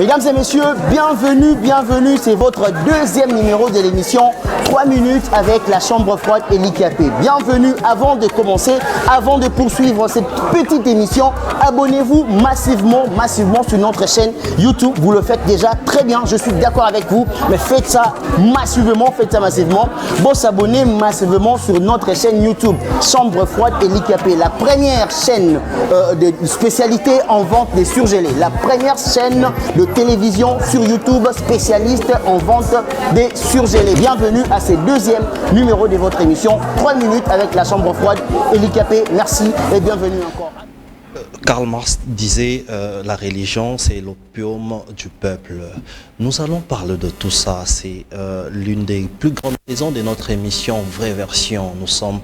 Mesdames et messieurs, bienvenue, c'est votre deuxième numéro de l'émission 3 minutes avec la chambre froide et l'IKP. Bienvenue, avant de commencer, avant de poursuivre cette petite émission, abonnez-vous massivement sur notre chaîne YouTube. Vous le faites déjà très bien, je suis d'accord avec vous, mais faites ça massivement. Bon, s'abonner massivement sur notre chaîne YouTube, chambre froide et l'IKP, la première chaîne de spécialité en vente des surgelés, la première chaîne de télévision sur YouTube spécialiste en vente des surgelés. Bienvenue à ce deuxième numéro de votre émission 3 minutes avec la chambre froide et l'IKP. Merci et bienvenue encore. Karl Marx disait la religion c'est l'opium du peuple. Nous allons parler de tout ça. C'est l'une des plus grandes raisons de notre émission Vraie Version. Nous sommes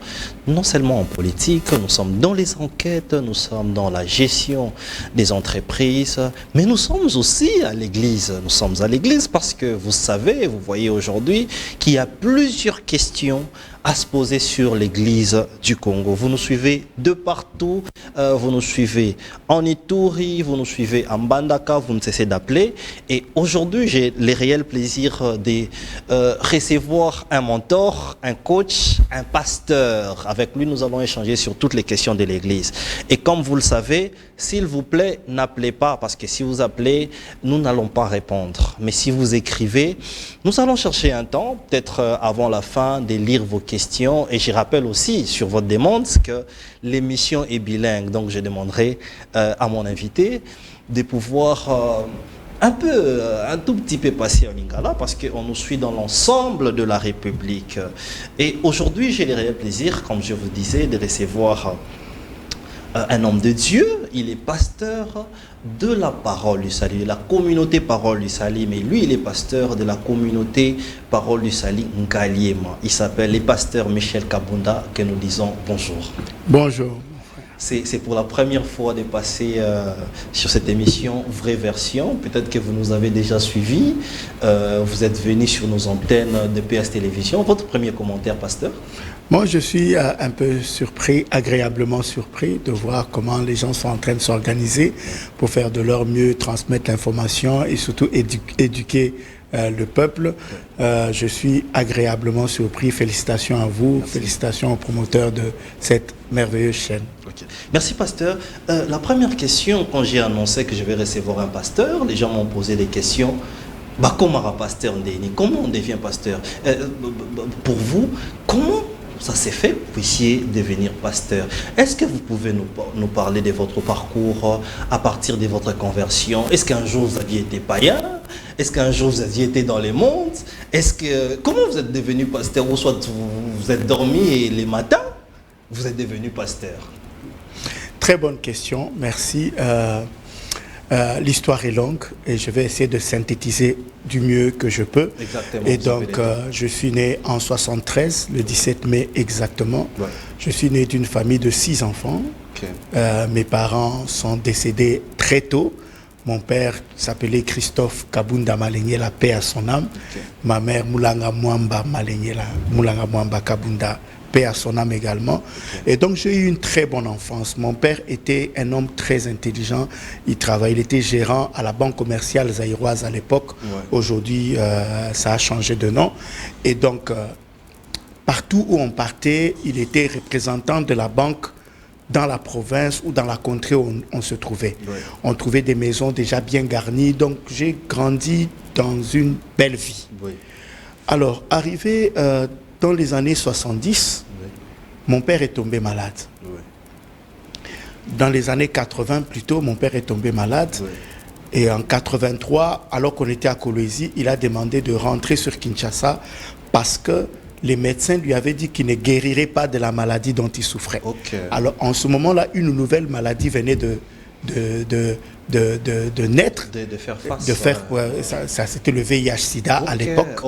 non seulement en politique, nous sommes dans les enquêtes, nous sommes dans la gestion des entreprises, mais nous sommes aussi à l'église. Nous sommes à l'église parce que vous savez, vous voyez aujourd'hui qu'il y a plusieurs questions à se poser sur l'église du Congo. Vous nous suivez de partout, vous nous suivez en Ituri, vous nous suivez en Bandaka, vous ne cessez d'appeler. Et aujourd'hui, j'ai le réel plaisir de recevoir un mentor, un coach, un pasteur. Avec lui, nous allons échanger sur toutes les questions de l'église. Et comme vous le savez, s'il vous plaît, n'appelez pas, parce que si vous appelez, nous n'allons pas répondre. Mais si vous écrivez, nous allons chercher un temps, peut-être avant la fin, de lire vos questions. Et je rappelle aussi, sur votre demande, que l'émission est bilingue. Donc, je demanderai à mon invité de pouvoir un tout petit peu passer en lingala, parce qu'on nous suit dans l'ensemble de la République. Et aujourd'hui, j'ai le réel plaisir, comme je vous disais, de recevoir un homme de Dieu. Il est pasteur de la Parole du Salut, de la communauté Parole du Salut, mais lui il est pasteur de la communauté Parole du Salut Ngaliema. Il s'appelle le pasteur Michel Kabunda, que nous disons bonjour. Bonjour. C'est pour la première fois de passer sur cette émission Vraie Version. Peut-être que vous nous avez déjà suivis. Vous êtes venu sur nos antennes de PS Télévision. Votre premier commentaire, pasteur? Moi, je suis un peu surpris, agréablement surpris de voir comment les gens sont en train de s'organiser pour faire de leur mieux, transmettre l'information et surtout éduquer le peuple. Je suis agréablement surpris. Félicitations à vous, merci. Félicitations aux promoteurs de cette merveilleuse chaîne. Okay. Merci, pasteur. La première question, quand j'ai annoncé que je vais recevoir un pasteur, les gens m'ont posé des questions. Comment un pasteur Ndeni? Comment on devient pasteur? Pour vous, comment ça s'est fait que vous puissiez devenir pasteur? Est-ce que vous pouvez nous parler de votre parcours à partir de votre conversion? Est-ce qu'un jour vous aviez été païen? Est-ce qu'un jour vous aviez été dans les mondes? Comment vous êtes devenu pasteur? Ou soit vous êtes dormi et les matins, vous êtes devenu pasteur? Très bonne question, merci. L'histoire est longue et je vais essayer de synthétiser du mieux que je peux. Exactement. Et donc, je suis né en 73, le 17 mai exactement. Ouais. Je suis né d'une famille de 6 enfants. Okay. Mes parents sont décédés très tôt. Mon père s'appelait Christophe Kabunda Malengela, paix à son âme. Okay. Ma mère Moulanga Mwamba Malengela, Moulanga Mwamba Kabunda, paix à son âme également. Okay. Et donc j'ai eu une très bonne enfance. Mon père était un homme très intelligent. Il était gérant à la banque commerciale zaïroise à l'époque. Ouais. Aujourd'hui, ça a changé de nom. Et donc, partout où on partait, il était représentant de la banque dans la province ou dans la contrée où on se trouvait. Ouais. On trouvait des maisons déjà bien garnies. Donc j'ai grandi dans une belle vie. Ouais. Alors, arrivé dans les années 70, mon père est tombé malade. Ouais. Dans les années 80, plutôt, mon père est tombé malade. Ouais. Et en 83, alors qu'on était à Kolwezi, il a demandé de rentrer sur Kinshasa parce que les médecins lui avaient dit qu'il ne guérirait pas de la maladie dont il souffrait. Okay. Alors, en ce moment-là, une nouvelle maladie venait de naître, de faire face. Ça c'était le VIH/SIDA à l'époque.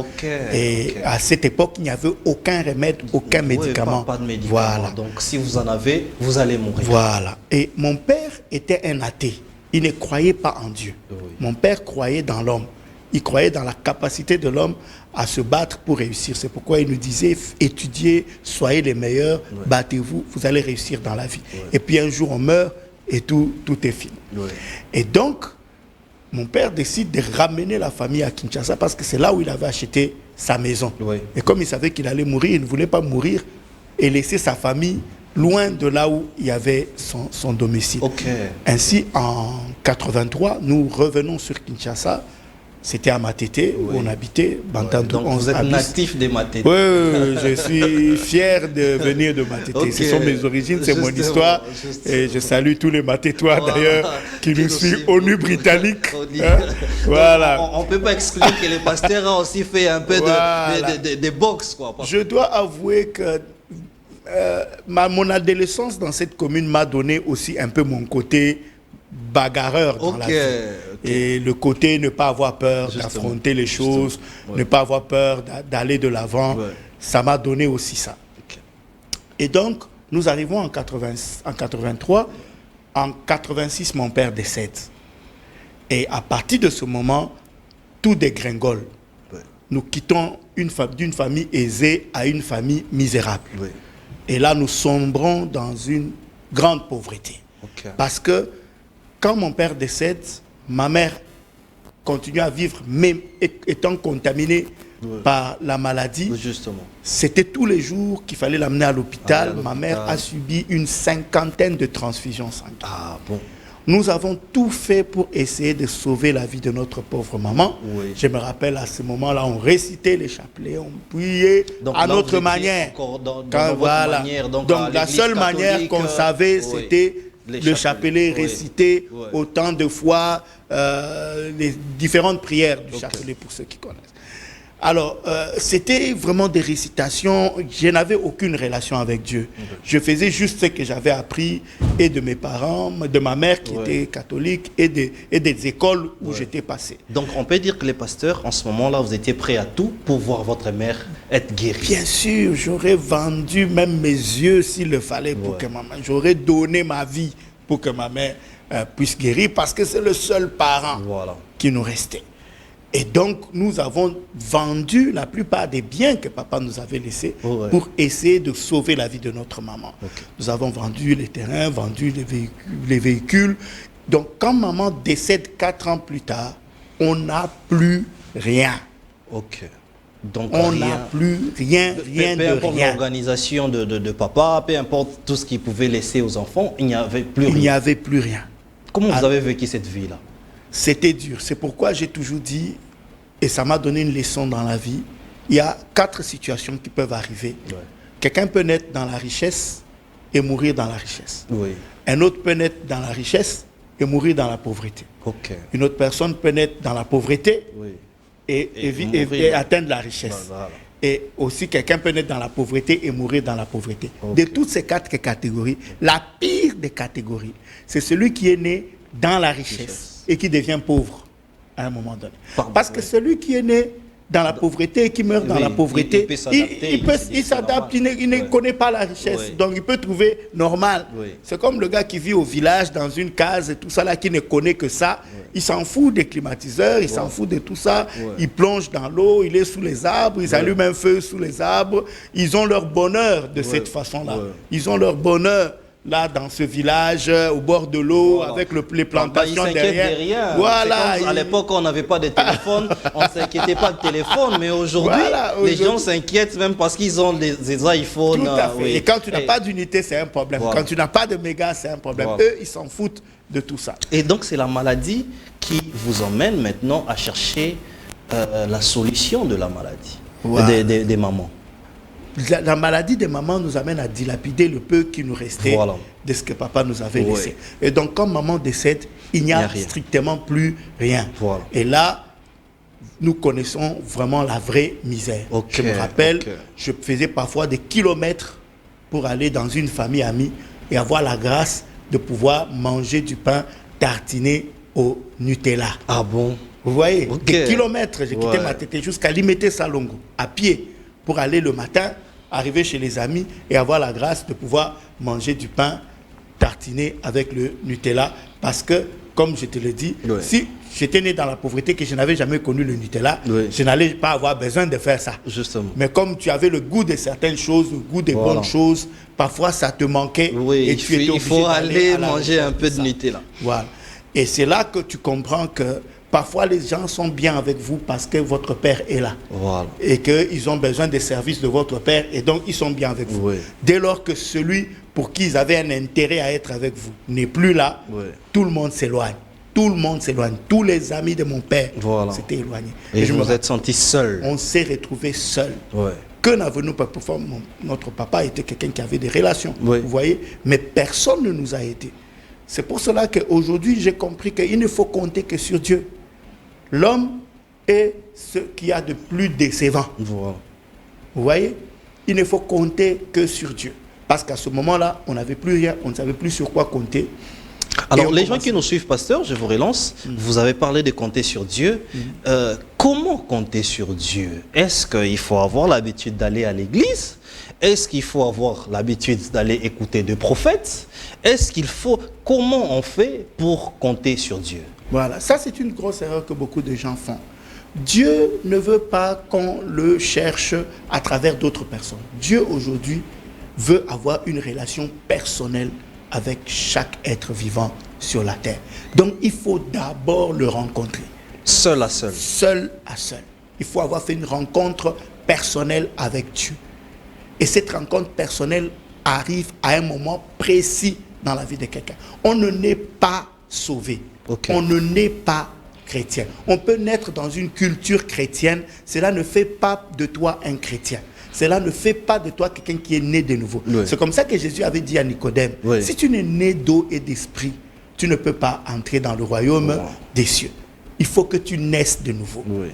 Et à cette époque, il n'y avait aucun remède, aucun médicament. Pas de médicament. Voilà. Donc, si vous en avez, vous allez mourir. Voilà. Et mon père était un athée. Il ne croyait pas en Dieu. Oui. Mon père croyait dans l'homme. Il croyait dans la capacité de l'homme à se battre pour réussir. C'est pourquoi il nous disait, étudiez, soyez les meilleurs, ouais. Battez-vous, vous allez réussir dans la vie. Ouais. Et puis un jour on meurt et tout est fini. Ouais. Et donc, mon père décide de ramener la famille à Kinshasa parce que c'est là où il avait acheté sa maison. Oui. Et comme il savait qu'il allait mourir, il ne voulait pas mourir et laisser sa famille loin de là où il y avait son domicile. Okay. Ainsi, en 83, nous revenons sur Kinshasa. C'était à Matete, où on habitait. Donc vous êtes natif de Matete. Oui, je suis fier de venir de Matete. Okay. Ce sont mes origines, c'est mon histoire. Et je salue tous les Matétois d'ailleurs qui nous suivent, ONU britannique. Hein? Voilà. On ne peut pas exclure que les pasteurs ont aussi fait un peu de boxe. Quoi. Je dois avouer que mon adolescence dans cette commune m'a donné aussi un peu mon côté bagarreur dans la vie. Et le côté ne pas avoir peur d'affronter les choses, ne pas avoir peur d'aller de l'avant, ça m'a donné aussi ça. Et donc, nous arrivons en 83, en 86, mon père décède. Et à partir de ce moment, tout dégringole. Nous quittons d'une famille aisée à une famille misérable. Et là, nous sombrons dans une grande pauvreté. Parce que quand mon père décède, ma mère continue à vivre, même étant contaminée par la maladie. C'était tous les jours qu'il fallait l'amener à l'hôpital. Ma mère a subi une 50aine de transfusions sanguines. Ah bon. Nous avons tout fait pour essayer de sauver la vie de notre pauvre maman. Je me rappelle à ce moment-là, on récitait les chapelets, on priait à notre manière. Donc la seule manière qu'on savait, c'était le chapelet récité autant de fois les différentes prières du chapelet pour ceux qui connaissent. Alors, c'était vraiment des récitations. Je n'avais aucune relation avec Dieu. Je faisais juste ce que j'avais appris et de mes parents, de ma mère qui était catholique et des écoles où j'étais passé. Donc, on peut dire que les pasteurs, en ce moment-là, vous étiez prêts à tout pour voir votre mère être guérie. Bien sûr, j'aurais vendu même mes yeux s'il le fallait pour que ma mère... J'aurais donné ma vie pour que ma mère puisse guérir parce que c'est le seul parent qui nous restait. Et donc, nous avons vendu la plupart des biens que papa nous avait laissés pour essayer de sauver la vie de notre maman. Nous avons vendu les terrains, vendu les véhicules. Donc, quand maman décède 4 ans plus tard, on n'a plus rien. Donc, on n'a plus rien, rien de rien. Peu importe l'organisation de papa, peu importe tout ce qu'il pouvait laisser aux enfants, il n'y avait plus rien. Il n'y avait plus rien. Comment vous avez vécu cette vie-là? C'était dur. C'est pourquoi j'ai toujours dit, et ça m'a donné une leçon dans la vie, il y a 4 situations qui peuvent arriver. Quelqu'un peut naître dans la richesse et mourir dans la richesse. Un autre peut naître dans la richesse et mourir dans la pauvreté. Une autre personne peut naître dans la pauvreté et atteindre la richesse. Et aussi, quelqu'un peut naître dans la pauvreté et mourir dans la pauvreté. De toutes ces 4 catégories, la pire des catégories, c'est celui qui est né dans la richesse et qui devient pauvre à un moment donné. Parce que celui qui est né dans la pauvreté et qui meurt dans la pauvreté, il s'adapte, il ne connaît pas la richesse, donc il peut trouver normal. C'est comme le gars qui vit au village dans une case et tout ça là, qui ne connaît que ça, il s'en fout des climatiseurs, il s'en fout de tout ça, il plonge dans l'eau, il est sous les arbres, ils allument un feu sous les arbres, ils ont leur bonheur de cette façon-là. Ils ont leur bonheur là dans ce village au bord de l'eau avec les plantations derrière. À l'époque on n'avait pas de téléphone, on ne s'inquiétait pas de téléphone, mais aujourd'hui les gens s'inquiètent même parce qu'ils ont des iPhones. Tout à fait. Et quand tu n'as pas d'unité, c'est un problème. Quand tu n'as pas de méga, c'est un problème. Eux, ils s'en foutent de tout ça. Et donc c'est la maladie qui vous emmène maintenant à chercher la solution de la maladie des mamans. La maladie des mamans nous amène à dilapider le peu qui nous restait de ce que papa nous avait laissé. Et donc, quand maman décède, il n'y a strictement plus rien. Et là, nous connaissons vraiment la vraie misère. Je me rappelle, je faisais parfois des kilomètres pour aller dans une famille amie et avoir la grâce de pouvoir manger du pain tartiné au Nutella. Ah bon? Vous voyez, des kilomètres. J'ai quitté ma tête jusqu'à Limete Salongo, à pied, pour aller le matin arriver chez les amis et avoir la grâce de pouvoir manger du pain tartiné avec le Nutella. Parce que, comme je te l'ai dit, si j'étais né dans la pauvreté, que je n'avais jamais connu le Nutella, je n'allais pas avoir besoin de faire ça. Mais comme tu avais le goût de certaines choses, le goût des bonnes choses, parfois ça te manquait et tu étais obligé il faut aller manger un peu de Nutella. Et c'est là que tu comprends que Parfois, les gens sont bien avec vous parce que votre père est là. Voilà. Et qu'ils ont besoin des services de votre père et donc ils sont bien avec vous. Oui. Dès lors que celui pour qui ils avaient un intérêt à être avec vous n'est plus là, Oui. tout le monde s'éloigne. Tout le monde s'éloigne. Tous les amis de mon père Voilà. s'étaient éloignés. Et je vous me vous êtes senti seul. On s'est retrouvés seuls. Ouais. Que n'avons-nous pas pour faire? Notre papa était quelqu'un qui avait des relations, Oui. vous voyez, mais personne ne nous a aidés. C'est pour cela qu'aujourd'hui, j'ai compris qu'il ne faut compter que sur Dieu. L'homme est ce qu'il y a de plus décevant. Voilà. Vous voyez, il ne faut compter que sur Dieu. Parce qu'à ce moment-là, on n'avait plus rien, on ne savait plus sur quoi compter. Alors, les gens qui nous suivent, pasteur, je vous relance. Vous avez parlé de compter sur Dieu. Comment compter sur Dieu? Est-ce qu'il faut avoir l'habitude d'aller à l'église? Est-ce qu'il faut avoir l'habitude d'aller écouter des prophètes? Est-ce qu'il faut... Comment on fait pour compter sur Dieu? Voilà, ça c'est une grosse erreur que beaucoup de gens font. Dieu ne veut pas qu'on le cherche à travers d'autres personnes. Dieu aujourd'hui veut avoir une relation personnelle avec chaque être vivant sur la terre. Donc il faut d'abord le rencontrer. Seul à seul. Seul à seul. Il faut avoir fait une rencontre personnelle avec Dieu. Et cette rencontre personnelle arrive à un moment précis dans la vie de quelqu'un. On ne naît pas sauvé. Okay. On ne naît pas chrétien. On peut naître dans une culture chrétienne. Cela ne fait pas de toi un chrétien. Cela ne fait pas de toi quelqu'un qui est né de nouveau. Oui. C'est comme ça que Jésus avait dit à Nicodème, oui. Si tu n'es né d'eau et d'esprit, tu ne peux pas entrer dans le royaume des cieux. Il faut que tu naisses de nouveau. Oui.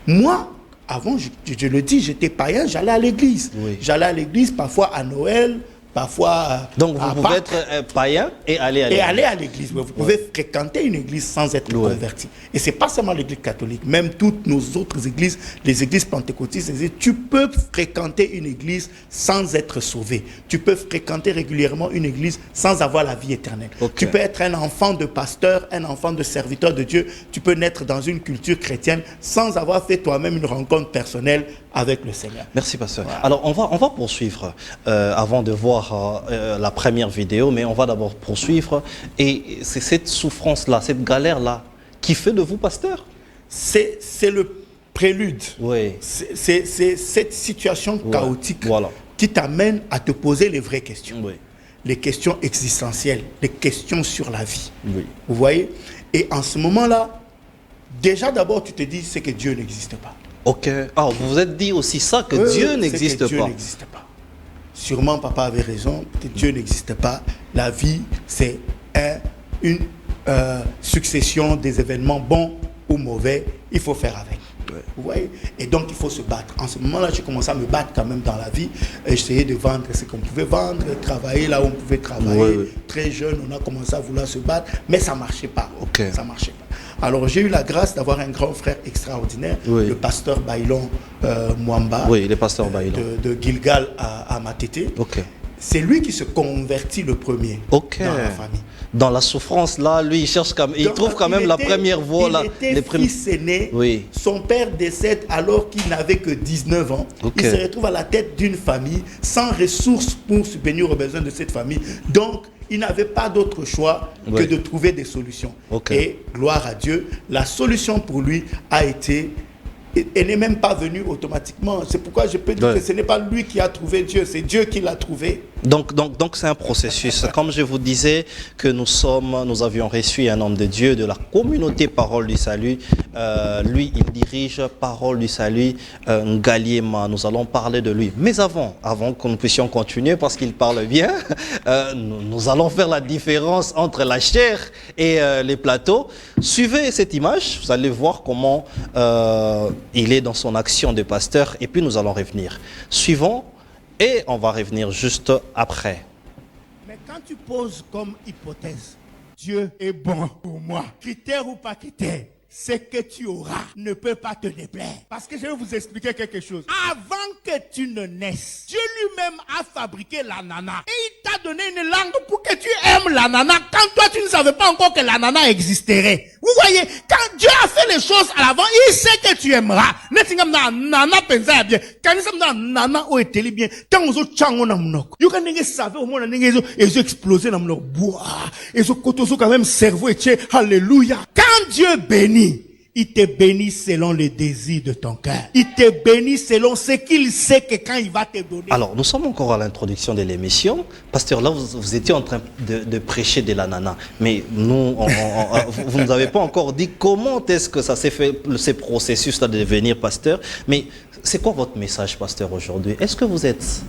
Moi, avant, je le dis, j'étais païen, j'allais à l'église. Oui. J'allais à l'église parfois à Noël, parfois Donc vous pouvez Pâques, être païen et aller à et l'église. aller à l'église. Vous pouvez fréquenter une église sans être converti. Et ce n'est pas seulement l'église catholique, même toutes nos autres églises, les églises pentecôtistes, tu peux fréquenter une église sans être sauvé. Tu peux fréquenter régulièrement une église sans avoir la vie éternelle. Okay. Tu peux être un enfant de pasteur, un enfant de serviteur de Dieu. Tu peux naître dans une culture chrétienne sans avoir fait toi-même une rencontre personnelle avec le Seigneur. Merci, pasteur. Voilà. Alors, on va poursuivre avant de voir la première vidéo, mais on va d'abord poursuivre. Et c'est cette souffrance-là, cette galère-là, qui fait de vous pasteur? C'est le prélude. Oui. C'est cette situation chaotique voilà. qui t'amène à te poser les vraies questions. Oui. Les questions existentielles, les questions sur la vie. Oui. Vous voyez? Et en ce moment-là, déjà d'abord, tu te dis c'est que Dieu n'existe pas. Ok. Ah, vous vous êtes dit aussi ça, que Dieu n'existe pas. Dieu n'existe pas. Sûrement, papa avait raison, que Dieu n'existe pas. La vie, c'est une succession des événements bons ou mauvais. Il faut faire avec. Ouais. Vous voyez? Et donc, il faut se battre. En ce moment-là, j'ai commencé à me battre quand même dans la vie. J'essayais de vendre ce qu'on pouvait vendre, travailler là où on pouvait travailler. Ouais. Très jeune, on a commencé à vouloir se battre, mais ça ne marchait pas. Okay. Ça marchait pas. Alors, j'ai eu la grâce d'avoir un grand frère extraordinaire, le pasteur Bailon Mwamba, le pasteur Bailon. De Gilgal à Matete. Okay. C'est lui qui se convertit le premier dans la famille. Dans la souffrance, là, lui, il cherche quand même, il trouve quand même la première voie. Il était fils aîné. Oui. Son père décède alors qu'il n'avait que 19 ans. Okay. Il se retrouve à la tête d'une famille sans ressources pour subvenir aux besoins de cette famille. Donc, il n'avait pas d'autre choix que de trouver des solutions. Okay. Et gloire à Dieu, la solution pour lui a été... Elle n'est même pas venue automatiquement. C'est pourquoi je peux dire que ce n'est pas lui qui a trouvé Dieu, c'est Dieu qui l'a trouvé. Donc c'est un processus. Comme je vous disais que nous avions reçu un homme de Dieu de la communauté Parole du Salut. Lui, il dirige Parole du Salut Ngaliema. Nous allons parler de lui. Mais avant que nous puissions continuer, parce qu'il parle bien, nous allons faire la différence entre la chair et les plateaux. Suivez cette image, vous allez voir comment il est dans son action de pasteur. Et puis nous allons revenir. Suivons. Et on va revenir juste après. Mais quand tu poses comme hypothèse, Dieu est bon pour moi, critère ou pas critère, ce que tu auras ne peut pas te déplaire. Parce que je vais vous expliquer quelque chose. Avant que tu ne naisses, Dieu lui-même a fabriqué l'ananas. Et il t'a donné une langue pour que tu aimes l'ananas quand toi tu ne savais pas encore que l'ananas existerait. Vous voyez, quand Dieu a fait les choses à l'avant, il sait que tu aimeras. Alléluia. Quand Dieu bénit, il te bénit selon les désirs de ton cœur. Il te bénit selon ce qu'il sait que quand il va te donner. Alors, nous sommes encore à l'introduction de l'émission. Pasteur, là, vous étiez en train de prêcher de l'ananas. Mais nous, vous ne nous avez pas encore dit comment est-ce que ça s'est fait, ce processus-là de devenir pasteur. Mais c'est quoi votre message, pasteur, aujourd'hui? Est-ce que vous êtes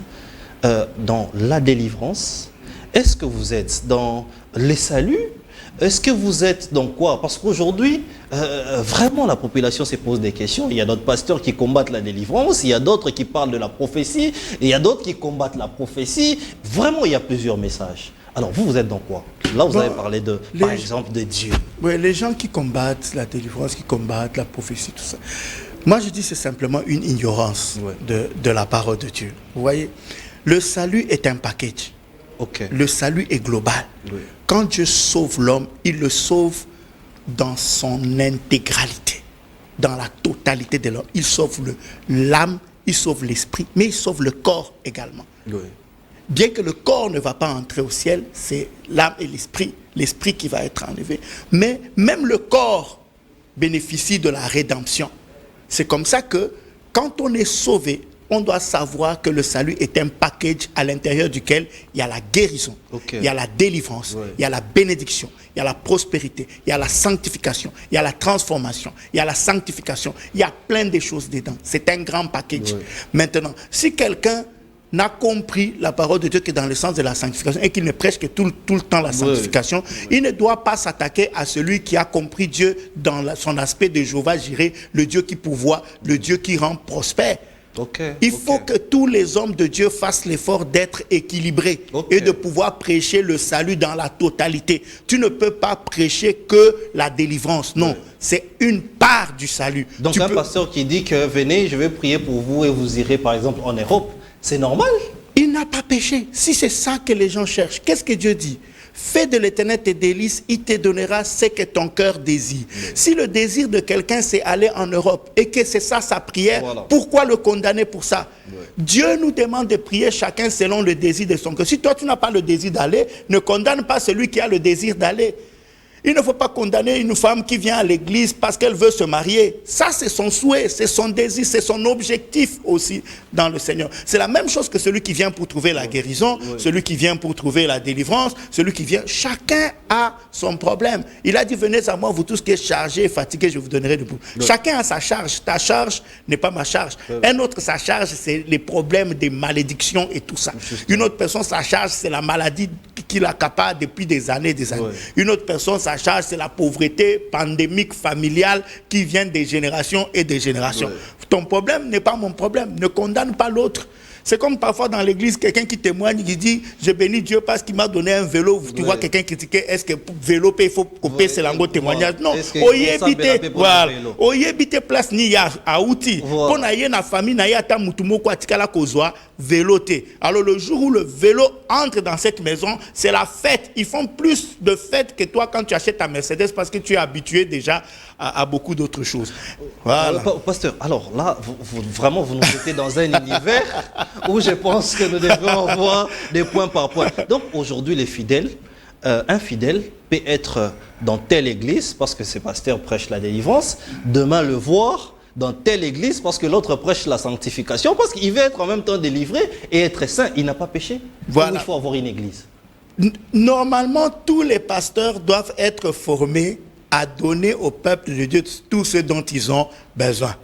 dans la délivrance? Est-ce que vous êtes dans les saluts? Est-ce que vous êtes dans quoi? Parce qu'aujourd'hui, vraiment, la population se pose des questions. Il y a d'autres pasteurs qui combattent la délivrance, il y a d'autres qui parlent de la prophétie, et il y a d'autres qui combattent la prophétie. Vraiment, il y a plusieurs messages. Alors, vous êtes dans quoi? Là, vous avez parlé, par exemple, de Dieu. Oui, les gens qui combattent la délivrance, qui combattent la prophétie, tout ça. Moi, je dis c'est simplement une ignorance de la parole de Dieu. Vous voyez, le salut est un package. Okay. Le salut est global. Oui. Quand Dieu sauve l'homme, il le sauve dans son intégralité, dans la totalité de l'homme. Il sauve l'âme, il sauve l'esprit, mais il sauve le corps également. Oui. Bien que le corps ne va pas entrer au ciel, c'est l'âme et l'esprit qui va être enlevé. Mais même le corps bénéficie de la rédemption. C'est comme ça que quand on est sauvé, on doit savoir que le salut est un package à l'intérieur duquel il y a la guérison, il y a la délivrance, il y a la bénédiction, il y a la prospérité, il y a la sanctification, il y a la transformation, il y a la sanctification, il y a plein de choses dedans. C'est un grand package. Maintenant, si quelqu'un n'a compris la parole de Dieu que dans le sens de la sanctification et qu'il ne prêche que tout le temps la sanctification, il ne doit pas s'attaquer à celui qui a compris Dieu dans son aspect de Jéhovah Jireh, le Dieu qui pourvoit, le Dieu qui rend prospère. Il faut que tous les hommes de Dieu fassent l'effort d'être équilibrés et de pouvoir prêcher le salut dans la totalité. Tu ne peux pas prêcher que la délivrance. Non, c'est une part du salut. Donc un pasteur qui dit que venez, je vais prier pour vous et vous irez par exemple en Europe, c'est normal? Il n'a pas péché. Si c'est ça que les gens cherchent, qu'est-ce que Dieu dit? Fais de l'Éternel tes délices, il te donnera ce que ton cœur désire. Si le désir de quelqu'un c'est aller en Europe et que c'est ça sa prière, pourquoi le condamner pour ça? Dieu nous demande de prier chacun selon le désir de son cœur. Si toi tu n'as pas le désir d'aller, ne condamne pas celui qui a le désir d'aller. Il ne faut pas condamner une femme qui vient à l'église parce qu'elle veut se marier. Ça, c'est son souhait, c'est son désir, c'est son objectif aussi dans le Seigneur. C'est la même chose que celui qui vient pour trouver la guérison, celui qui vient pour trouver la délivrance, celui qui vient. Chacun a son problème. Il a dit, venez à moi, vous tous qui êtes chargés et fatigués, je vous donnerai debout. Chacun a sa charge. Ta charge n'est pas ma charge. Un autre, sa charge, c'est les problèmes des malédictions et tout ça. Une autre personne, sa charge, c'est la maladie qui l'accapare depuis des années et des années. Une autre personne, sa charge, c'est la pauvreté pandémique familiale qui vient des générations et des générations. Ton problème n'est pas mon problème. Ne condamne pas l'autre. C'est comme parfois dans l'église, quelqu'un qui témoigne, qui dit « Je bénis Dieu parce qu'il m'a donné un vélo ». Tu vois quelqu'un critiquer, est-ce que pour vélo, il faut couper ses langues témoignage? Non. Oye bite place ni ya a outil. Pour naïe na famille, naïe ata mutumo kwa tikala kozwa vélo te. Alors le jour où le vélo entre dans cette maison, c'est la fête. Ils font plus de fêtes que toi quand tu achètes ta Mercedes parce que tu es habitué déjà à beaucoup d'autres choses. Voilà. Pasteur, alors là, vraiment, vous nous mettez dans un univers où je pense que nous devons voir des points par point. Donc aujourd'hui, les fidèles, un fidèle peut être dans telle église parce que ce pasteur prêche la délivrance, demain le voir dans telle église parce que l'autre prêche la sanctification, parce qu'il veut être en même temps délivré et être saint. Il n'a pas péché. Voilà. Il faut avoir une église. Normalement, tous les pasteurs doivent être formés à donner au peuple de Dieu tout ce dont ils ont besoin.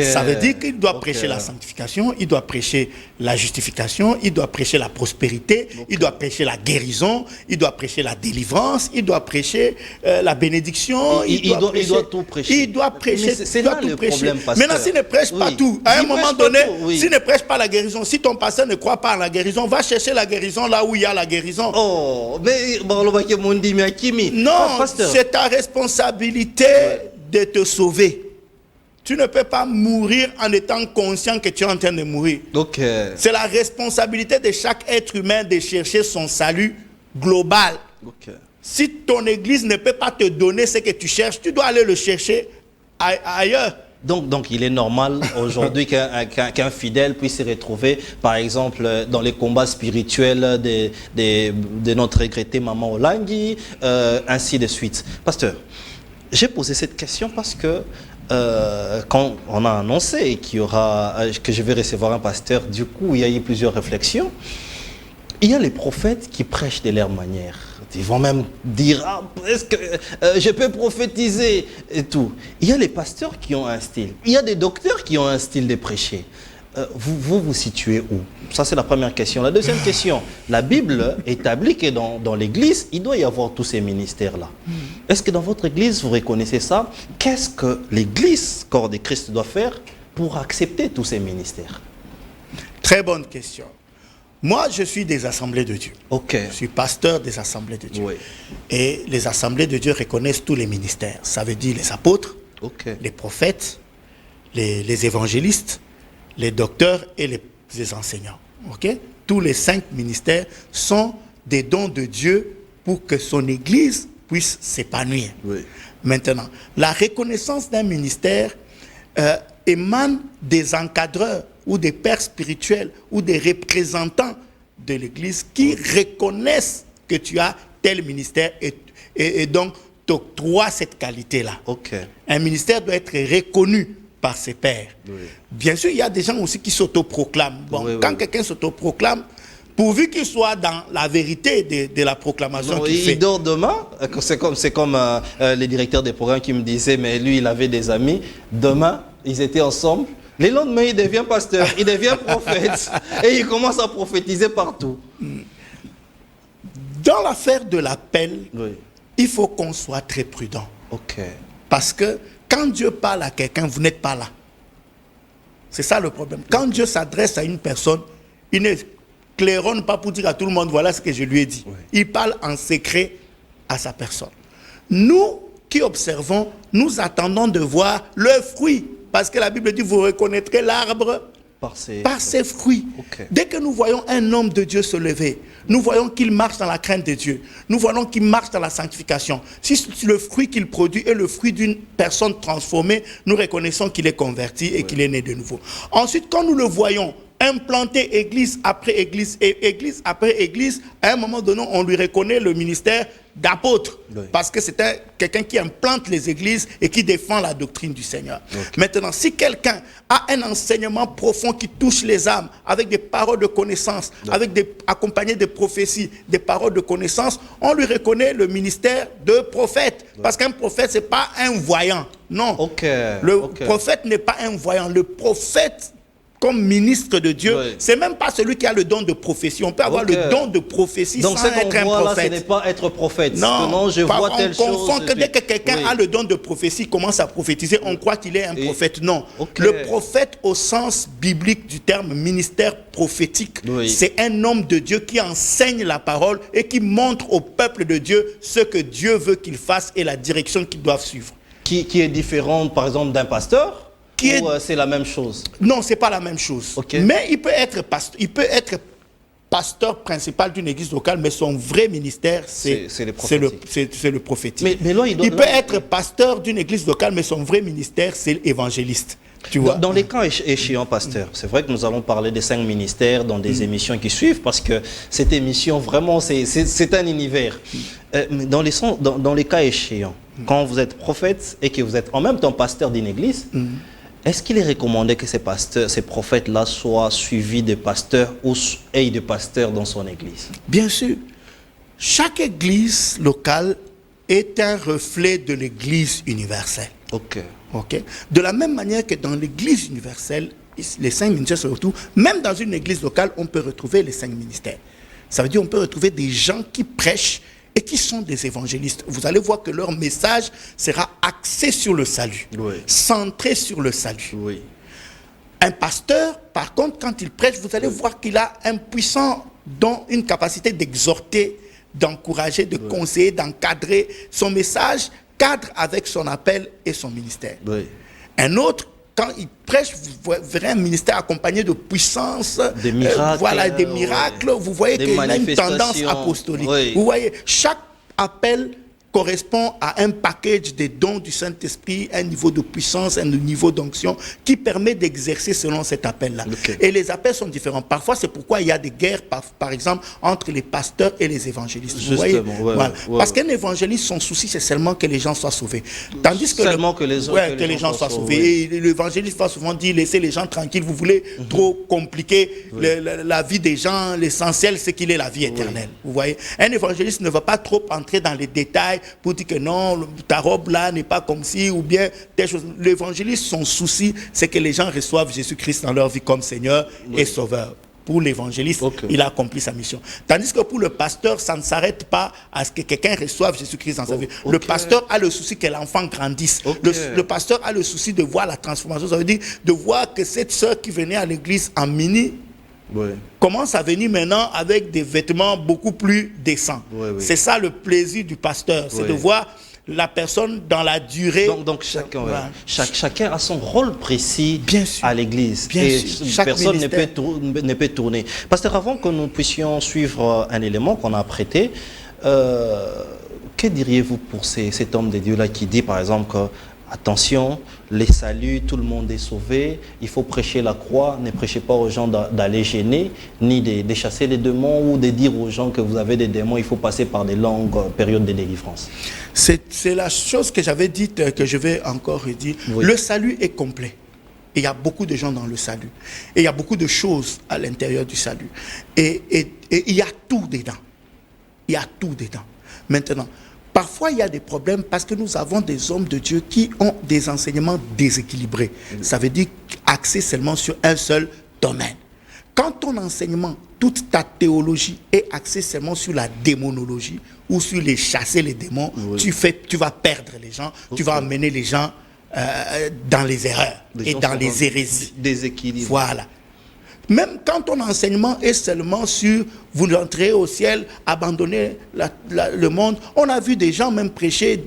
Ça veut dire qu'il doit prêcher la sanctification, il doit prêcher la justification, il doit prêcher la prospérité, il doit prêcher la guérison, il doit prêcher la délivrance, il doit prêcher la bénédiction, il doit tout prêcher. Il doit prêcher, c'est là le problème, pasteur. Maintenant, s'il ne prêche pas tout, à un moment donné, s'il ne prêche pas la guérison, si ton pasteur ne croit pas à la guérison, va chercher la guérison là où il y a la guérison. Non, c'est ta responsabilité de te sauver. Tu ne peux pas mourir en étant conscient que tu es en train de mourir. C'est la responsabilité de chaque être humain de chercher son salut global. Si ton église ne peut pas te donner ce que tu cherches, tu dois aller le chercher ailleurs. Donc il est normal aujourd'hui qu'un fidèle puisse se retrouver, par exemple, dans les combats spirituels de notre regrettée maman Olangui, ainsi de suite. Pasteur, J'ai posé cette question parce que quand on a annoncé que je vais recevoir un pasteur, du coup, il y a eu plusieurs réflexions. Il y a les prophètes qui prêchent de leur manière. Ils vont même dire, ah, est-ce que je peux prophétiser et tout. Il y a les pasteurs qui ont un style. Il y a des docteurs qui ont un style de prêcher. Vous situez où? Ça, c'est la première question. La deuxième question, la Bible établit que dans l'église, il doit y avoir tous ces ministères-là. Est-ce que dans votre église, vous reconnaissez ça? Qu'est-ce que l'église, corps de Christ, doit faire pour accepter tous ces ministères? Très bonne question. Moi, je suis des assemblées de Dieu. Ok. Je suis pasteur des assemblées de Dieu. Oui. Et les assemblées de Dieu reconnaissent tous les ministères. Ça veut dire les apôtres, Ok. les prophètes, les évangélistes, les docteurs et les enseignants. Okay? Tous les 5 ministères sont des dons de Dieu pour que son Église puisse s'épanouir. Oui. Maintenant, la reconnaissance d'un ministère émane des encadreurs ou des pères spirituels ou des représentants de l'Église qui reconnaissent que tu as tel ministère et donc t'octroient cette qualité-là. Ok. Un ministère doit être reconnu par ses pairs. Oui. Bien sûr, il y a des gens aussi qui s'autoproclament. Bon, Oui, quand oui. quelqu'un s'autoproclame, pourvu qu'il soit dans la vérité de la proclamation qu'il fait. Il dort demain. C'est comme les directeurs des programmes qui me disaient, mais lui, il avait des amis. Demain, ils étaient ensemble. Le lendemain, il devient pasteur, il devient prophète. Et il commence à prophétiser partout. Dans l'affaire de l'appel, Oui. il faut qu'on soit très prudent. Ok. Parce que quand Dieu parle à quelqu'un, vous n'êtes pas là. C'est ça le problème. Quand Dieu s'adresse à une personne, il ne claironne pas pour dire à tout le monde, voilà ce que je lui ai dit. Oui. Il parle en secret à sa personne. Nous qui observons, nous attendons de voir le fruit. Parce que la Bible dit, vous reconnaîtrez l'arbre par ses fruits. Ok. Dès que nous voyons un homme de Dieu se lever, nous voyons qu'il marche dans la crainte de Dieu. Nous voyons qu'il marche dans la sanctification. Si le fruit qu'il produit est le fruit d'une personne transformée, nous reconnaissons qu'il est converti et qu'il est né de nouveau. Ensuite, quand nous le voyons implanter église après église et église après église, à un moment donné, on lui reconnaît le ministère d'apôtre. Oui. Parce que c'est quelqu'un qui implante les églises et qui défend la doctrine du Seigneur. Okay. Maintenant, si quelqu'un a un enseignement profond qui touche les âmes, avec des paroles de connaissance, accompagné de prophéties, des paroles de connaissance, on lui reconnaît le ministère de prophète. Parce qu'un prophète, ce n'est pas un voyant. Non. Le prophète n'est pas un voyant. Le prophète, comme ministre de Dieu, c'est même pas celui qui a le don de prophétie. On peut avoir le don de prophétie sans être un prophète. Là, ce n'est pas être prophète. Non, je vois telle chose. On confond que dès que quelqu'un a le don de prophétie, commence à prophétiser, on croit qu'il est un prophète. Non. Le prophète, au sens biblique du terme ministère prophétique, c'est un homme de Dieu qui enseigne la parole et qui montre au peuple de Dieu ce que Dieu veut qu'il fasse et la direction qu'ils doivent suivre. Qui est différente, par exemple, d'un pasteur? Ou c'est la même chose? Non, c'est pas la même chose. Mais il peut être pasteur principal d'une église locale, mais son vrai ministère, c'est le prophétique. Mais là, il peut être pasteur d'une église locale, mais son vrai ministère, c'est l'évangéliste. Tu vois? Dans les cas échéants, pasteur, c'est vrai que nous allons parler des 5 ministères dans des émissions qui suivent, parce que cette émission, vraiment, c'est un univers. Mais dans les cas échéants, quand vous êtes prophète et que vous êtes en même temps pasteur d'une église, est-ce qu'il est recommandé que ces prophètes-là soient suivis de pasteurs ou aient de pasteurs dans son église? Bien sûr. Chaque église locale est un reflet de l'église universelle. De la même manière que dans l'église universelle, les 5 ministères se retrouvent, même dans une église locale, on peut retrouver les 5 ministères. Ça veut dire qu'on peut retrouver des gens qui prêchent et qui sont des évangélistes. Vous allez voir que leur message sera axé sur le salut, centré sur le salut. Un pasteur, par contre, quand il prêche, vous allez voir qu'il a un puissant don, une capacité d'exhorter, d'encourager, de conseiller, d'encadrer. Son message cadre avec son appel et son ministère. Un autre, quand il prêche, vous verrez un ministère accompagné de puissance, des miracles, des miracles. Vous voyez qu'il a une tendance apostolique. Vous voyez, chaque appel correspond à un package des dons du Saint-Esprit, un niveau de puissance, un niveau d'onction qui permet d'exercer selon cet appel-là. Okay. Et les appels sont différents. Parfois, c'est pourquoi il y a des guerres, par exemple, entre les pasteurs et les évangélistes. Vous voyez? Voilà. Parce qu'un évangéliste, son souci, c'est seulement que les gens soient sauvés. Tandis que seulement que les gens soient sauvés. Et l'évangéliste va souvent dire, laissez les gens tranquilles, vous voulez trop compliquer la vie des gens, l'essentiel, c'est qu'il ait la vie éternelle. Vous voyez? Un évangéliste ne va pas trop entrer dans les détails pour dire que non, ta robe là n'est pas comme ci ou bien telle chose. L'évangéliste, son souci, c'est que les gens reçoivent Jésus-Christ dans leur vie comme Seigneur et Sauveur. Pour l'évangéliste, il a accompli sa mission. Tandis que pour le pasteur, ça ne s'arrête pas à ce que quelqu'un reçoive Jésus-Christ dans sa vie. Le pasteur a le souci que l'enfant grandisse. Le pasteur a le souci de voir la transformation. Ça veut dire de voir que cette sœur qui venait à l'église en mini commence à venir maintenant avec des vêtements beaucoup plus décents. C'est ça le plaisir du pasteur, c'est de voir la personne dans la durée. Donc chacun a son rôle précis à l'église. Et personne ne peut tourner. Pasteur, avant que nous puissions suivre un élément qu'on a prêté, que diriez-vous pour cet homme de Dieu-là qui dit par exemple que attention, les saluts, tout le monde est sauvé, il faut prêcher la croix, ne prêchez pas aux gens d'aller gêner, ni de chasser les démons ou de dire aux gens que vous avez des démons, il faut passer par des longues périodes de délivrance. C'est la chose que j'avais dite, que je vais encore redire. Le salut est complet. Et il y a beaucoup de gens dans le salut. Et il y a beaucoup de choses à l'intérieur du salut. Et il y a tout dedans. Il y a tout dedans. Maintenant, parfois, il y a des problèmes parce que nous avons des hommes de Dieu qui ont des enseignements déséquilibrés. Ça veut dire axés seulement sur un seul domaine. Quand ton enseignement, toute ta théologie est axée seulement sur la démonologie ou sur les chasser les démons, tu vas perdre les gens, tu vas amener les gens dans les erreurs et dans les hérésies. Déséquilibre. Voilà. Même quand ton enseignement est seulement sur vous entrez au ciel, abandonnez le monde. On a vu des gens même prêcher,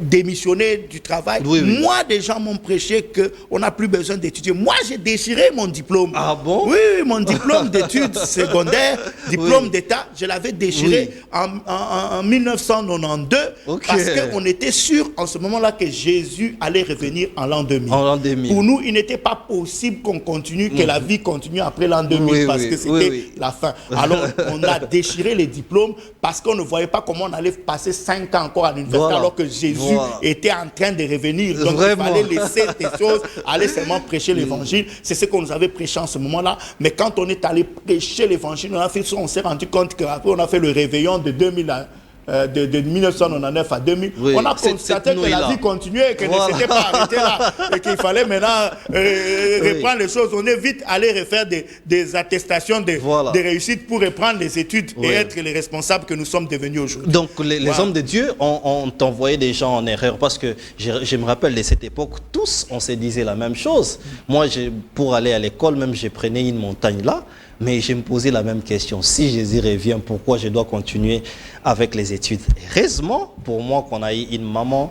démissionner du travail. Moi, des gens m'ont prêché qu'on n'a plus besoin d'étudier. Moi, j'ai déchiré mon diplôme. Ah bon? Oui, mon diplôme d'études secondaires, diplôme d'État, je l'avais déchiré en 1992 parce qu'on était sûr en ce moment-là que Jésus allait revenir en l'an 2000. Pour nous, il n'était pas possible qu'on continue, que la vie continue après l'an 2000 parce que c'était la fin. Alors, on a déchiré les diplômes parce qu'on ne voyait pas comment on allait passer 5 ans encore à l'université alors que Jésus était en train de revenir. Donc, il fallait laisser des choses, aller seulement prêcher l'évangile. C'est ce qu'on nous avait prêché en ce moment-là. Mais quand on est allé prêcher l'évangile, on s'est rendu compte qu'après, on a fait le réveillon de 2000 de 1999 à 2000, on a constaté que la vie continuait et qu'elle ne s'était pas arrêtée là et qu'il fallait maintenant reprendre les choses. On est vite allé refaire des attestations de réussite pour reprendre les études et être les responsables que nous sommes devenus aujourd'hui. Donc les hommes de Dieu ont envoyé des gens en erreur parce que je me rappelle de cette époque, tous on se disait la même chose. Moi, pour aller à l'école, même je prenais une montagne là. Mais je me posais la même question. Si Jésus revient, pourquoi je dois continuer avec les études? Heureusement, pour moi, qu'on a eu une maman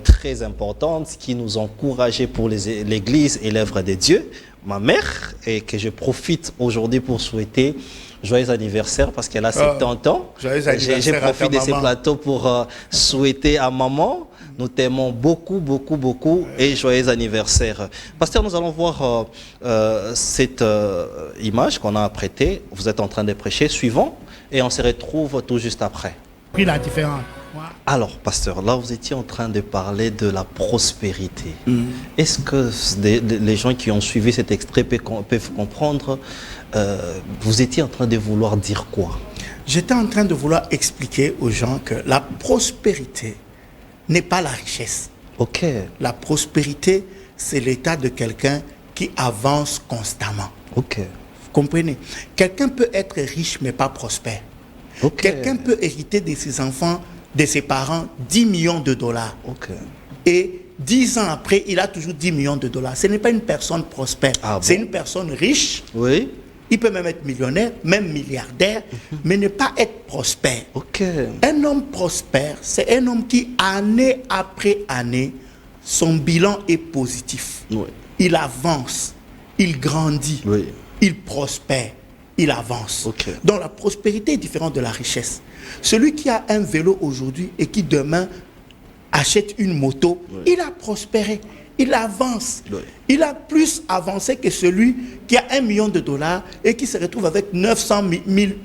très importante qui nous encourageait pour l'Église et l'œuvre de Dieu, ma mère, et que je profite aujourd'hui pour souhaiter joyeux anniversaire parce qu'elle a 70 ans. J'ai profité de ces plateaux pour souhaiter à maman. Nous t'aimons beaucoup, beaucoup, beaucoup et joyeux anniversaire. Pasteur, nous allons voir cette image qu'on a apprêtée. Vous êtes en train de prêcher. Suivant et on se retrouve tout juste après. Pris la différence. Alors, pasteur, là, vous étiez en train de parler de la prospérité. Est-ce que les gens qui ont suivi cet extrait peuvent comprendre vous étiez en train de vouloir dire quoi? J'étais en train de vouloir expliquer aux gens que la prospérité n'est pas la richesse. La prospérité, c'est l'état de quelqu'un qui avance constamment. Vous comprenez? Quelqu'un peut être riche mais pas prospère. Quelqu'un peut hériter de ses enfants, de ses parents, 10 millions de dollars. Et 10 ans après, il a toujours 10 millions de dollars. Ce n'est pas une personne prospère. C'est une personne riche. Il peut même être millionnaire, même milliardaire, mais ne pas être prospère. Un homme prospère, c'est un homme qui, année après année, son bilan est positif. Il avance, il grandit, il prospère. il avance. Okay. Donc la prospérité est différente de la richesse. Celui qui a un vélo aujourd'hui et qui demain achète une moto, il a prospéré, il avance. Il a plus avancé que celui qui a $1 million et qui se retrouve avec 900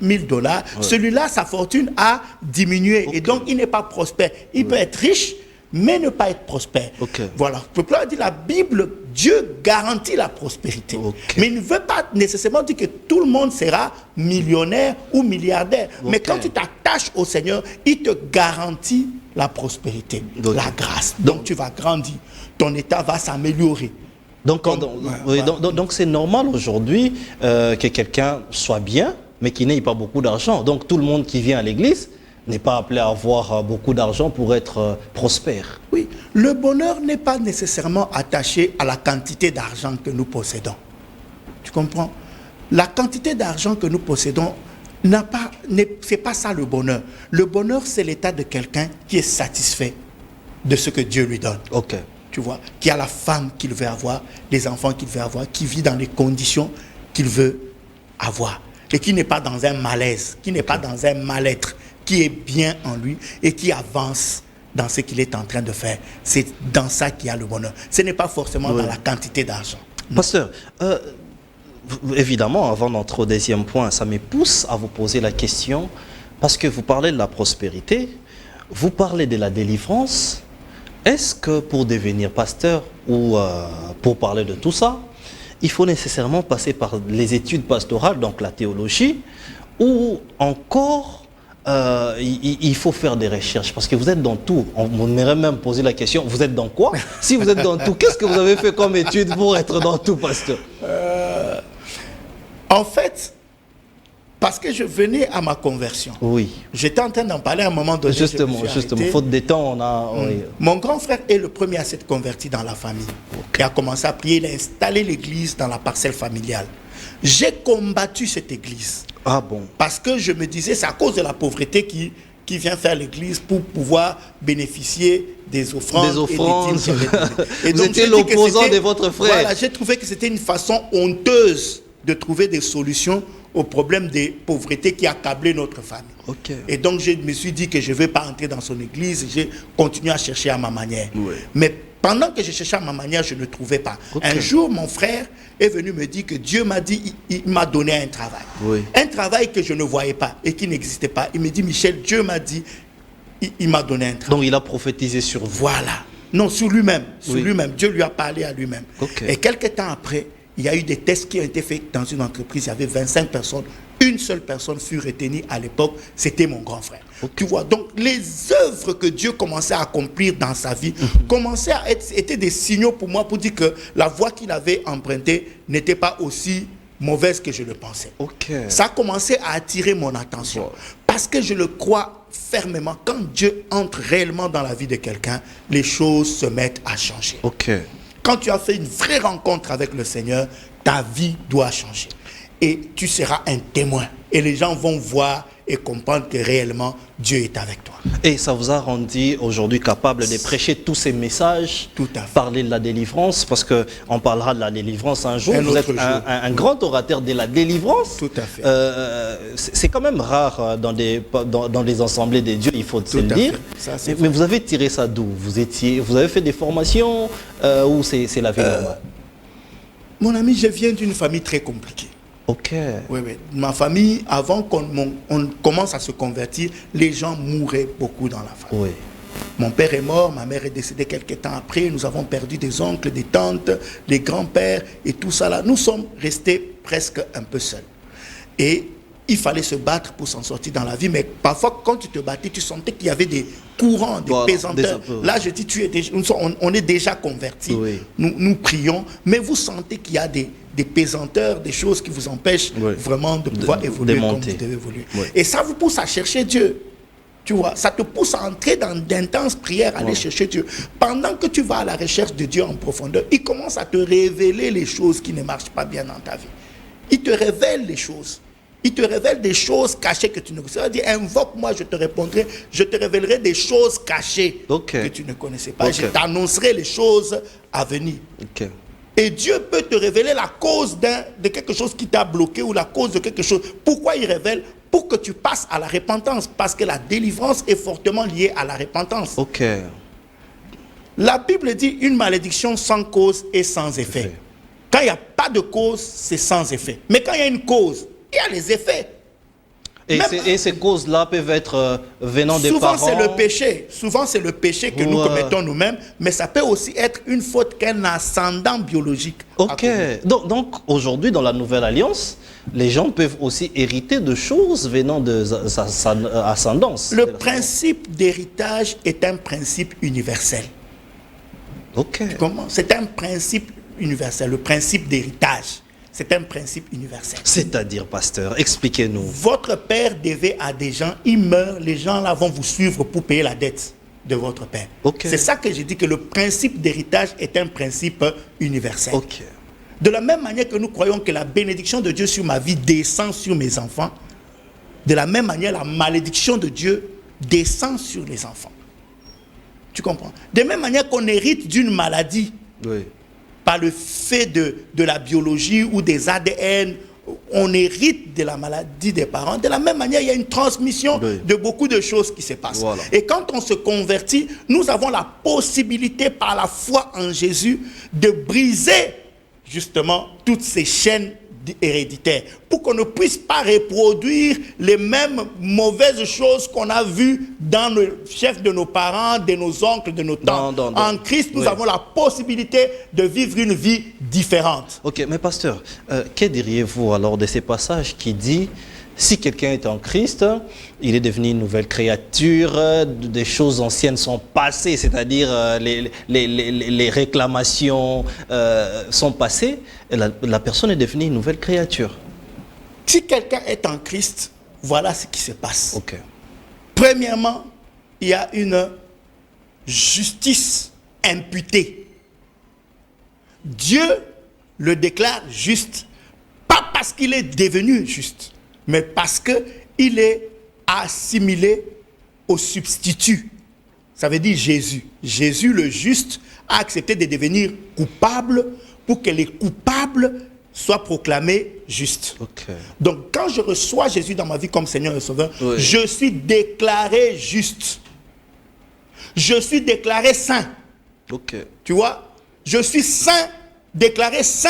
000 dollars. Celui-là, sa fortune a diminué et donc il n'est pas prospère. Il peut être riche, mais ne pas être prospère. Voilà. Pourquoi dit la Bible, Dieu garantit la prospérité. Mais il ne veut pas nécessairement dire que tout le monde sera millionnaire ou milliardaire. Mais quand tu t'attaches au Seigneur, il te garantit la prospérité, la grâce. Donc tu vas grandir, ton état va s'améliorer. Donc c'est normal aujourd'hui que quelqu'un soit bien, mais qui n'ait pas beaucoup d'argent. Donc tout le monde qui vient à l'église n'est pas appelé à avoir beaucoup d'argent pour être prospère. Oui, le bonheur n'est pas nécessairement attaché à la quantité d'argent que nous possédons. Tu comprends? La quantité d'argent que nous possédons, c'est pas ça le bonheur. Le bonheur, c'est l'état de quelqu'un qui est satisfait de ce que Dieu lui donne. Tu vois, qui a la femme qu'il veut avoir, les enfants qu'il veut avoir, qui vit dans les conditions qu'il veut avoir. Et qui n'est pas dans un malaise, qui n'est pas dans un mal-être, qui est bien en lui et qui avance dans ce qu'il est en train de faire. C'est dans ça qu'il y a le bonheur. Ce n'est pas forcément dans la quantité d'argent. Pasteur, évidemment, avant d'entrer au deuxième point, ça me pousse à vous poser la question, parce que vous parlez de la prospérité, vous parlez de la délivrance. Est-ce que pour devenir pasteur ou pour parler de tout ça, il faut nécessairement passer par les études pastorales, donc la théologie, ou encore il faut faire des recherches? Parce que vous êtes dans tout. On m'aimerait même poser la question, vous êtes dans quoi? Si vous êtes dans tout, qu'est-ce que vous avez fait comme étude pour être dans tout, pasteur? En fait, parce que je venais à ma conversion. Oui. J'étais en train d'en parler à un moment donné. Justement, faute de temps, on a... Mon grand frère est le premier à s'être converti dans la famille. Il a commencé à prier, il a installé l'église dans la parcelle familiale. J'ai combattu cette église. Ah bon? Parce que je me disais, c'est à cause de la pauvreté qui vient faire l'église pour pouvoir bénéficier des offrandes. Des offrandes. Et vous étiez l'opposant de votre frère. Voilà, j'ai trouvé que c'était une façon honteuse de trouver des solutions au problème des pauvretés qui accablait notre famille. Et donc je me suis dit que je ne vais pas entrer dans son église. J'ai continué à chercher à ma manière. Mais pendant que je cherchais à ma manière, je ne trouvais pas. Un jour, mon frère est venu me dire que Dieu m'a dit, il m'a donné un travail. Un travail que je ne voyais pas et qui n'existait pas. Il me dit, Michel, Dieu m'a dit, il m'a donné un travail. Donc il a prophétisé sur vous. Voilà. Non, sur lui-même. Sur lui-même. Dieu lui a parlé à lui-même. Et quelques temps après, il y a eu des tests qui ont été faits dans une entreprise. Il y avait 25 personnes. Une seule personne fut retenue à l'époque. C'était mon grand frère. Tu vois, donc les œuvres que Dieu commençait à accomplir dans sa vie étaient des signaux pour moi pour dire que la voie qu'il avait empruntée n'était pas aussi mauvaise que je le pensais. Ça a commencé à attirer mon attention. Parce que je le crois fermement. Quand Dieu entre réellement dans la vie de quelqu'un, les choses se mettent à changer. Quand tu as fait une vraie rencontre avec le Seigneur, ta vie doit changer. Et tu seras un témoin. Et les gens vont voir et comprendre que réellement, Dieu est avec toi. Et ça vous a rendu aujourd'hui capable de prêcher tous ces messages, parler de la délivrance, parce qu'on parlera de la délivrance un jour. Vous êtes un grand orateur de la délivrance. Tout à fait. C'est quand même rare dans les assemblées de Dieu, il faut se le dire. Mais vous avez tiré ça d'où? Vous avez fait des formations ou c'est la vie normale? Mon ami, je viens d'une famille très compliquée. Oui. Ma famille, avant qu'on commence à se convertir, les gens mouraient beaucoup dans la famille. Mon père est mort, ma mère est décédée quelques temps après. Nous avons perdu des oncles, des tantes, des grands-pères et tout ça là. Nous sommes restés presque un peu seuls. Et il fallait se battre pour s'en sortir dans la vie. Mais parfois, quand tu te battais, tu sentais qu'il y avait des courants, des pesanteurs. Là, je dis, on est déjà convertis. Nous prions, mais vous sentez qu'il y a des pesanteurs, des choses qui vous empêchent vraiment de pouvoir évoluer comme vous devez évoluer. Et ça vous pousse à chercher Dieu. Tu vois, ça te pousse à entrer dans d'intenses prières, aller chercher Dieu. Pendant que tu vas à la recherche de Dieu en profondeur, il commence à te révéler les choses qui ne marchent pas bien dans ta vie. Il te révèle les choses. Il te révèle des choses cachées que tu ne connaissais pas. Il dit, invoque-moi, je te répondrai. Je te révélerai des choses cachées que tu ne connaissais pas. Je t'annoncerai les choses à venir. Et Dieu peut te révéler la cause de quelque chose qui t'a bloqué ou la cause de quelque chose. Pourquoi il révèle? Pour que tu passes à la repentance. Parce que la délivrance est fortement liée à la repentance. Ok. La Bible dit une malédiction sans cause et sans effet. Quand il n'y a pas de cause, c'est sans effet. Mais quand il y a une cause, il y a les effets. Et ces causes-là peuvent être venant des parents. Souvent, c'est le péché. Souvent, c'est le péché que nous commettons nous-mêmes. Mais ça peut aussi être une faute qu'un ascendant biologique. Ok. Donc aujourd'hui, dans la Nouvelle Alliance, les gens peuvent aussi hériter de choses venant de sa ascendance. Le principe d'héritage est un principe universel. Ok. C'est un principe universel. Le principe d'héritage. C'est un principe universel. C'est-à-dire, pasteur, expliquez-nous. Votre père devait à des gens, il meurt, les gens là vont vous suivre pour payer la dette de votre père. Okay. C'est ça que j'ai dit, que le principe d'héritage est un principe universel. Okay. De la même manière que nous croyons que la bénédiction de Dieu sur ma vie descend sur mes enfants, de la même manière, la malédiction de Dieu descend sur les enfants. Tu comprends? De la même manière qu'on hérite d'une maladie, oui, par le fait de la biologie ou des ADN, on hérite de la maladie des parents. De la même manière, il y a une transmission de beaucoup de choses qui se passent. Voilà. Et quand on se convertit, nous avons la possibilité par la foi en Jésus de briser justement toutes ces chaînes héréditaires pour qu'on ne puisse pas reproduire les mêmes mauvaises choses qu'on a vues dans le chef de nos parents, de nos oncles, de nos tantes. En Christ, nous avons la possibilité de vivre une vie différente. Ok, mais pasteur, que diriez-vous alors de ces passages qui disent si quelqu'un est en Christ, il est devenu une nouvelle créature, des choses anciennes sont passées, c'est-à-dire les réclamations sont passées, et la personne est devenue une nouvelle créature. Si quelqu'un est en Christ, voilà ce qui se passe. Okay. Premièrement, il y a une justice imputée. Dieu le déclare juste, pas parce qu'il est devenu juste, mais parce qu'il est assimilé au substitut. Ça veut dire Jésus. Jésus le juste a accepté de devenir coupable pour que les coupables soient proclamés justes. Okay. Donc quand je reçois Jésus dans ma vie comme Seigneur et Sauveur, je suis déclaré juste. Je suis déclaré saint. Okay. Tu vois, je suis saint, déclaré saint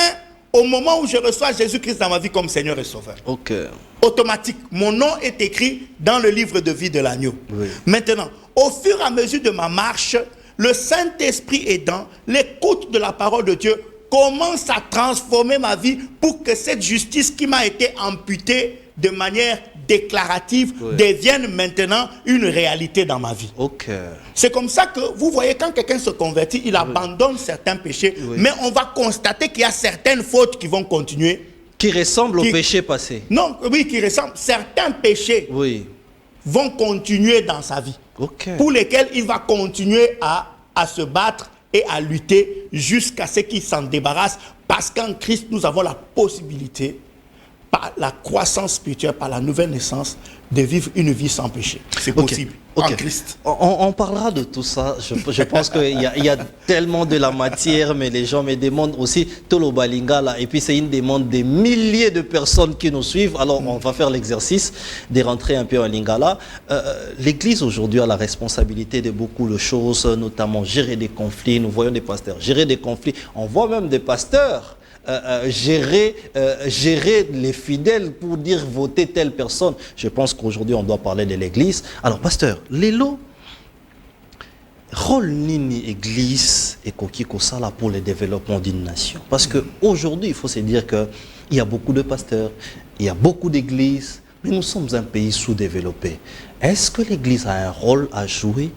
au moment où je reçois Jésus-Christ dans ma vie comme Seigneur et Sauveur. Okay. Automatique. Mon nom est écrit dans le livre de vie de l'agneau. Oui. Maintenant, au fur et à mesure de ma marche, le Saint-Esprit aidant, l'écoute de la parole de Dieu commence à transformer ma vie pour que cette justice qui m'a été amputée de manière déclarative devienne maintenant une réalité dans ma vie. Okay. C'est comme ça que vous voyez quand quelqu'un se convertit, il abandonne certains péchés, mais on va constater qu'il y a certaines fautes qui vont continuer. Qui ressemblent au péché passé. Non, oui, qui ressemblent. Certains péchés vont continuer dans sa vie. Okay. Pour lesquels il va continuer à se battre et à lutter jusqu'à ce qu'il s'en débarrasse. Parce qu'en Christ, nous avons la possibilité, par la croissance spirituelle, par la nouvelle naissance, de vivre une vie sans péché. C'est possible. En Christ. On parlera de tout ça. Je pense qu'il y a tellement de la matière, mais les gens me demandent aussi Tolo Balingala. Et puis c'est une demande des milliers de personnes qui nous suivent. Alors on va faire l'exercice de rentrer un peu en Lingala. L'Église aujourd'hui a la responsabilité de beaucoup de choses, notamment gérer des conflits. Nous voyons des pasteurs gérer des conflits. On voit même des pasteurs gérer les fidèles pour dire voter telle personne. Je pense qu'aujourd'hui on doit parler de l'église. Alors pasteur, Lelo, rôle nini église et koki kosala pour le développement d'une nation. Parce qu'aujourd'hui il faut se dire qu'il y a beaucoup de pasteurs, il y a beaucoup d'églises, mais nous sommes un pays sous-développé. Est-ce que l'église a un rôle à jouer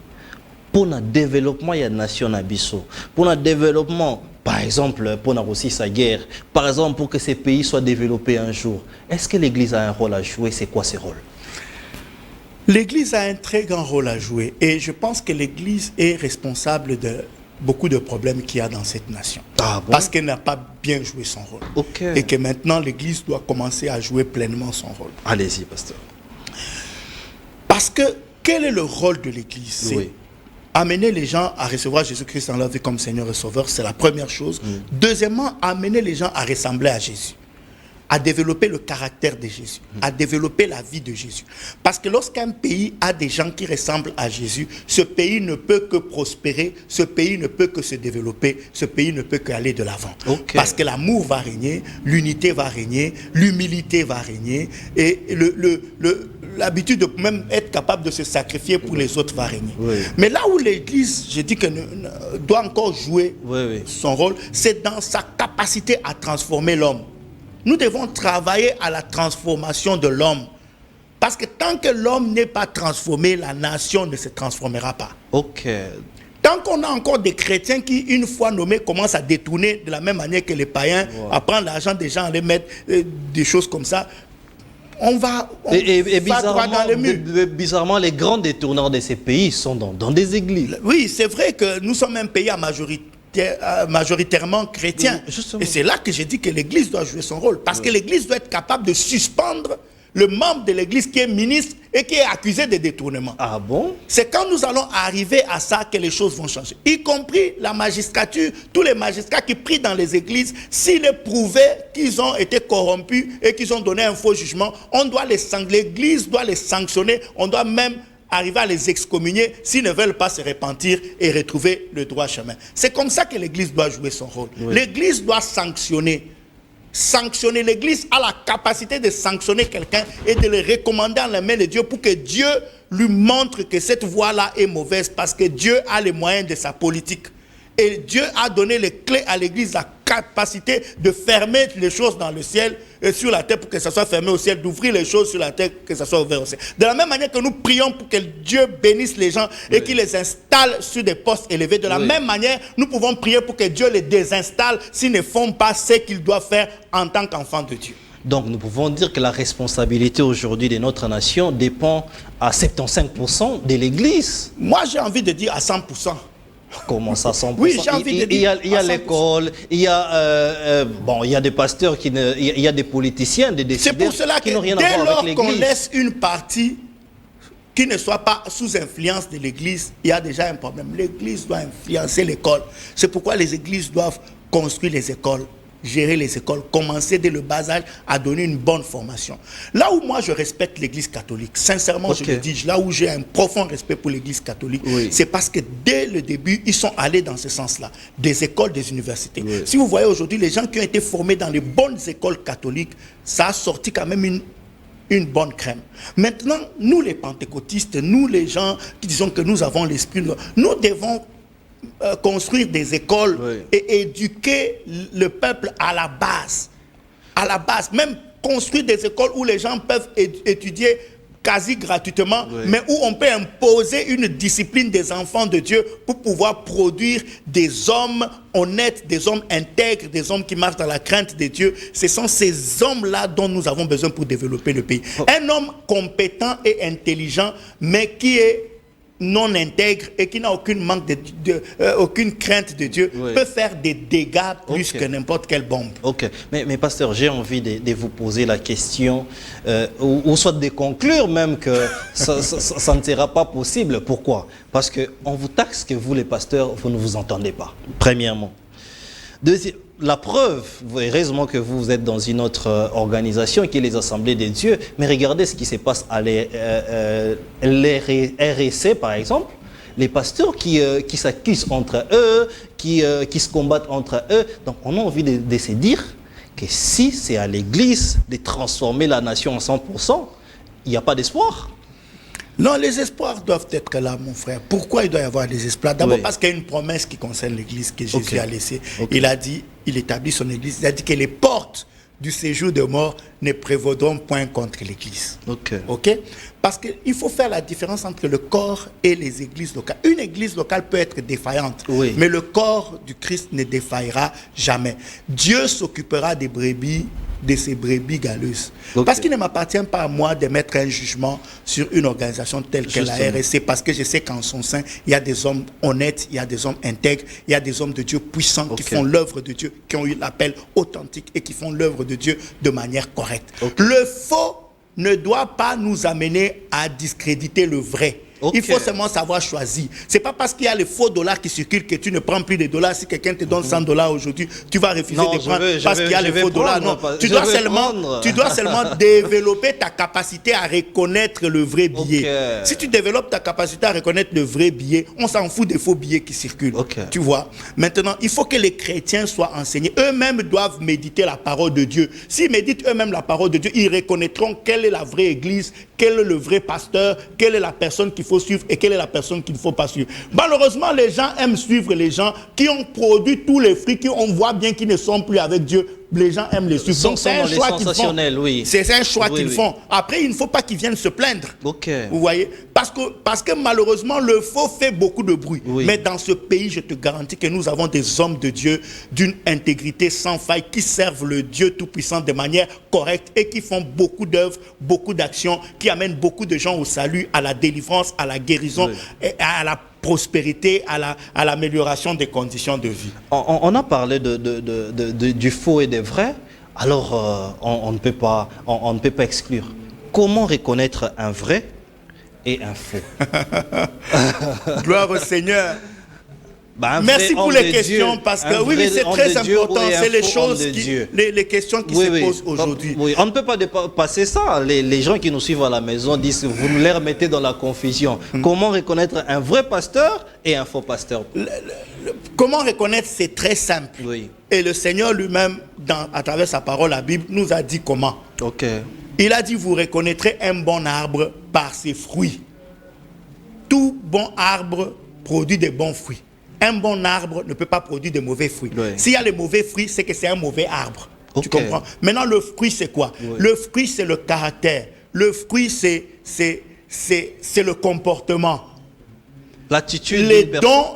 pour le développement de la nation Abisso, pour le développement, par exemple, pour aussi sa guerre, par exemple, pour que ces pays soient développés un jour? Est-ce que l'Église a un rôle à jouer? C'est quoi ce rôle? L'Église a un très grand rôle à jouer et je pense que l'Église est responsable de beaucoup de problèmes qu'il y a dans cette nation. Ah bon? Parce qu'elle n'a pas bien joué son rôle. Okay. Et que maintenant l'Église doit commencer à jouer pleinement son rôle. Allez-y, pasteur. Parce que quel est le rôle de l'Église? amener les gens à recevoir Jésus-Christ dans leur vie comme Seigneur et Sauveur, c'est la première chose. Deuxièmement, amener les gens à ressembler à Jésus, à développer le caractère de Jésus, à développer la vie de Jésus. Parce que lorsqu'un pays a des gens qui ressemblent à Jésus, ce pays ne peut que prospérer, ce pays ne peut que se développer, ce pays ne peut qu'aller de l'avant. Parce que l'amour va régner, l'unité va régner, l'humilité va régner, et l'habitude de même être capable de se sacrifier pour les autres va régner. Mais là où l'Église, je dis que doit encore jouer son rôle, c'est dans sa capacité à transformer l'homme. Nous devons travailler à la transformation de l'homme. Parce que tant que l'homme n'est pas transformé, la nation ne se transformera pas. Tant qu'on a encore des chrétiens qui, une fois nommés, commencent à détourner de la même manière que les païens, à prendre l'argent des gens, à les mettre des choses comme ça, on va droit dans le mur. Bizarrement, les grands détourneurs de ces pays sont dans des églises. Oui, c'est vrai que nous sommes un pays à majoritairement chrétien. Et c'est là que j'ai dit que l'Église doit jouer son rôle. Parce que l'Église doit être capable de suspendre le membre de l'Église qui est ministre et qui est accusé de détournement. Ah bon? C'est quand nous allons arriver à ça que les choses vont changer. Y compris la magistrature, tous les magistrats qui prient dans les églises, s'il est prouvé qu'ils ont été corrompus et qu'ils ont donné un faux jugement, on doit l'Église doit les sanctionner, on doit même arriver à les excommunier s'ils ne veulent pas se repentir et retrouver le droit chemin. C'est comme ça que l'Église doit jouer son rôle. L'Église doit sanctionner. L'Église a la capacité de sanctionner quelqu'un et de le recommander en la main de Dieu pour que Dieu lui montre que cette voie-là est mauvaise, parce que Dieu a les moyens de sa politique. Et Dieu a donné les clés à l'Église, la capacité de fermer les choses dans le ciel et sur la terre pour que ça soit fermé au ciel, d'ouvrir les choses sur la terre pour que ça soit ouvert au ciel. De la même manière que nous prions pour que Dieu bénisse les gens et qu'il les installe sur des postes élevés, de la même manière, nous pouvons prier pour que Dieu les désinstalle s'ils ne font pas ce qu'ils doivent faire en tant qu'enfants de Dieu. Donc nous pouvons dire que la responsabilité aujourd'hui de notre nation dépend à 75% de l'Église. Moi j'ai envie de dire à 100%. Comment ça, 100%? Oui, j'ai envie de dire. Il y a l'école, il y a des pasteurs, il y a des politiciens, des décideurs qui n'ont rien à voir avec l'Église. Dès lors qu'on laisse une partie qui ne soit pas sous influence de l'Église, il y a déjà un problème. L'Église doit influencer l'école. C'est pourquoi les églises doivent construire les écoles, gérer les écoles, commencer dès le bas âge à donner une bonne formation. Là où moi je respecte l'Église catholique, sincèrement je le dis, là où j'ai un profond respect pour l'Église catholique, c'est parce que dès le début, ils sont allés dans ce sens-là, des écoles, des universités. Si vous voyez aujourd'hui les gens qui ont été formés dans les bonnes écoles catholiques, ça a sorti quand même une bonne crème. Maintenant, nous les pentecôtistes, nous les gens qui disons que nous avons l'esprit, nous devons construire des écoles et éduquer le peuple à la base. À la base, même construire des écoles où les gens peuvent étudier quasi gratuitement, mais où on peut imposer une discipline des enfants de Dieu pour pouvoir produire des hommes honnêtes, des hommes intègres, des hommes qui marchent dans la crainte de Dieu. Ce sont ces hommes-là dont nous avons besoin pour développer le pays. Un homme compétent et intelligent, mais qui est non intègre et qui n'a aucune aucune crainte de Dieu peut faire des dégâts plus que n'importe quelle bombe. Mais pasteur, j'ai envie de vous poser la question ou soit de conclure même que ça ne sera pas possible. Pourquoi? Parce qu'on vous taxe que vous les pasteurs, vous ne vous entendez pas, premièrement. Deuxièmement, la preuve, heureusement que vous êtes dans une autre organisation qui est les Assemblées de Dieu, mais regardez ce qui se passe à l'RSC par exemple, les pasteurs qui s'accusent entre eux, qui se combattent entre eux. Donc on a envie de se dire que si c'est à l'Église de transformer la nation en 100%, il n'y a pas d'espoir. Non, les espoirs doivent être là, mon frère. Pourquoi il doit y avoir des espoirs? D'abord parce qu'il y a une promesse qui concerne l'Église que Jésus a laissée. Il a dit, il établit son Église, il a dit que les portes du séjour de mort ne prévaudront point contre l'Église. Parce qu'il faut faire la différence entre le corps et les églises locales. Une église locale peut être défaillante, mais le corps du Christ ne défaillera jamais. Dieu s'occupera des brebis, de ces brebis galeuses. Parce qu'il ne m'appartient pas à moi de mettre un jugement sur une organisation telle que la RSC, parce que je sais qu'en son sein, il y a des hommes honnêtes, il y a des hommes intègres, il y a des hommes de Dieu puissants qui font l'œuvre de Dieu, qui ont eu l'appel authentique et qui font l'œuvre de Dieu de manière correcte. Le faux ne doit pas nous amener à discréditer le vrai. Il faut seulement savoir choisir. C'est pas parce qu'il y a les faux dollars qui circulent que tu ne prends plus de dollars. Si quelqu'un te donne 100 dollars aujourd'hui, tu vas refuser de prendre parce qu'il y a les faux dollars. Non, tu dois seulement développer ta capacité à reconnaître le vrai billet. Si tu développes ta capacité à reconnaître le vrai billet, on s'en fout des faux billets qui circulent. Tu vois. Maintenant, il faut que les chrétiens soient enseignés. Eux-mêmes doivent méditer la parole de Dieu. S'ils méditent eux-mêmes la parole de Dieu, ils reconnaîtront quelle est la vraie église, quel est le vrai pasteur, quelle est la personne qu'il faut suivre et quelle est la personne qu'il ne faut pas suivre. Malheureusement, les gens aiment suivre les gens qui ont produit tous les fruits, on voit bien qu'ils ne sont plus avec Dieu. Les gens aiment les suivre. Donc c'est un choix qu'ils font. C'est un choix qu'ils font. Après, il ne faut pas qu'ils viennent se plaindre. Vous voyez? Parce que malheureusement, le faux fait beaucoup de bruit. Mais dans ce pays, je te garantis que nous avons des hommes de Dieu d'une intégrité sans faille qui servent le Dieu Tout-Puissant de manière correcte et qui font beaucoup d'œuvres, beaucoup d'actions, qui amènent beaucoup de gens au salut, à la délivrance, à la guérison, et à la prospérité, à l'amélioration des conditions de vie. On a parlé du faux et des vrais, alors on ne peut pas exclure. Comment reconnaître un vrai et un faux? Gloire au Seigneur. Merci pour les questions, parce que oui, c'est très important. C'est les choses, les questions qui se posent aujourd'hui. On ne peut pas dépasser ça. Les gens qui nous suivent à la maison disent que vous nous les remettez dans la confusion. Comment reconnaître un vrai pasteur et un faux pasteur? Comment reconnaître? C'est très simple. Et le Seigneur lui-même, à travers sa parole, la Bible, nous a dit comment. Il a dit, vous reconnaîtrez un bon arbre par ses fruits. Tout bon arbre produit de bons fruits. Un bon arbre ne peut pas produire de mauvais fruits. S'il y a les mauvais fruits, c'est que c'est un mauvais arbre. Tu comprends? Maintenant, le fruit, c'est quoi? Le fruit, c'est le caractère. Le fruit, c'est le comportement. L'attitude.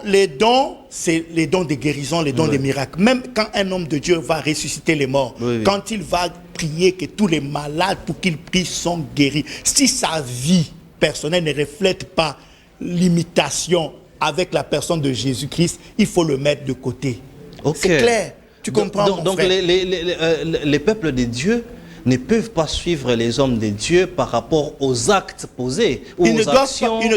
Les dons, c'est les dons de guérison, les dons de miracles. Même quand un homme de Dieu va ressusciter les morts, quand il va prier que tous les malades pour qu'il prie sont guéris, si sa vie personnelle ne reflète pas l'imitation avec la personne de Jésus-Christ, il faut le mettre de côté. C'est clair. Tu comprends? Donc les peuples de Dieu ne peuvent pas suivre les hommes de Dieu par rapport aux actes posés, ils ne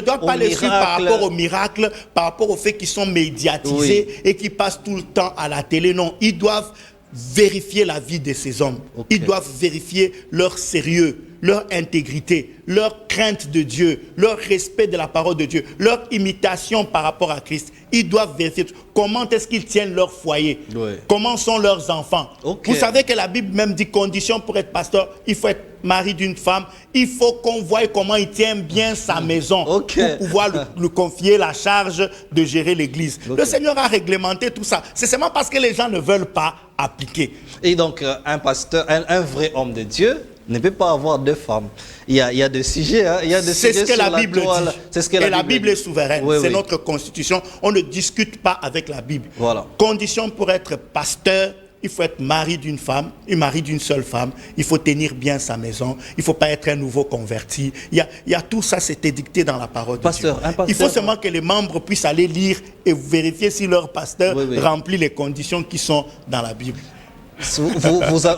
doivent pas les suivre par rapport aux miracles, par rapport au fait qu'ils sont médiatisés et qu'ils passent tout le temps à la télé. Non, ils doivent vérifier la vie de ces hommes. Ils doivent vérifier leur sérieux, leur intégrité, leur crainte de Dieu, leur respect de la parole de Dieu, leur imitation par rapport à Christ. Ils doivent vérifier comment est-ce qu'ils tiennent leur foyer, comment sont leurs enfants. Vous savez que la Bible même dit condition pour être pasteur, il faut être mari d'une femme, il faut qu'on voie comment il tient bien sa maison pour pouvoir lui confier la charge de gérer l'église. Le Seigneur a réglementé tout ça. C'est seulement parce que les gens ne veulent pas appliquer. Et donc un pasteur, un vrai homme de Dieu ne peut pas avoir deux femmes. Il y a des sujets. C'est ce que la Bible dit. Et la Bible est souveraine. C'est notre constitution. On ne discute pas avec la Bible. Condition pour être pasteur, il faut être mari d'une femme, et mari d'une seule femme. Il faut tenir bien sa maison. Il ne faut pas être un nouveau converti. Il y a tout ça, c'est édicté dans la parole de Dieu. Il faut seulement que les membres puissent aller lire et vérifier si leur pasteur remplit les conditions qui sont dans la Bible.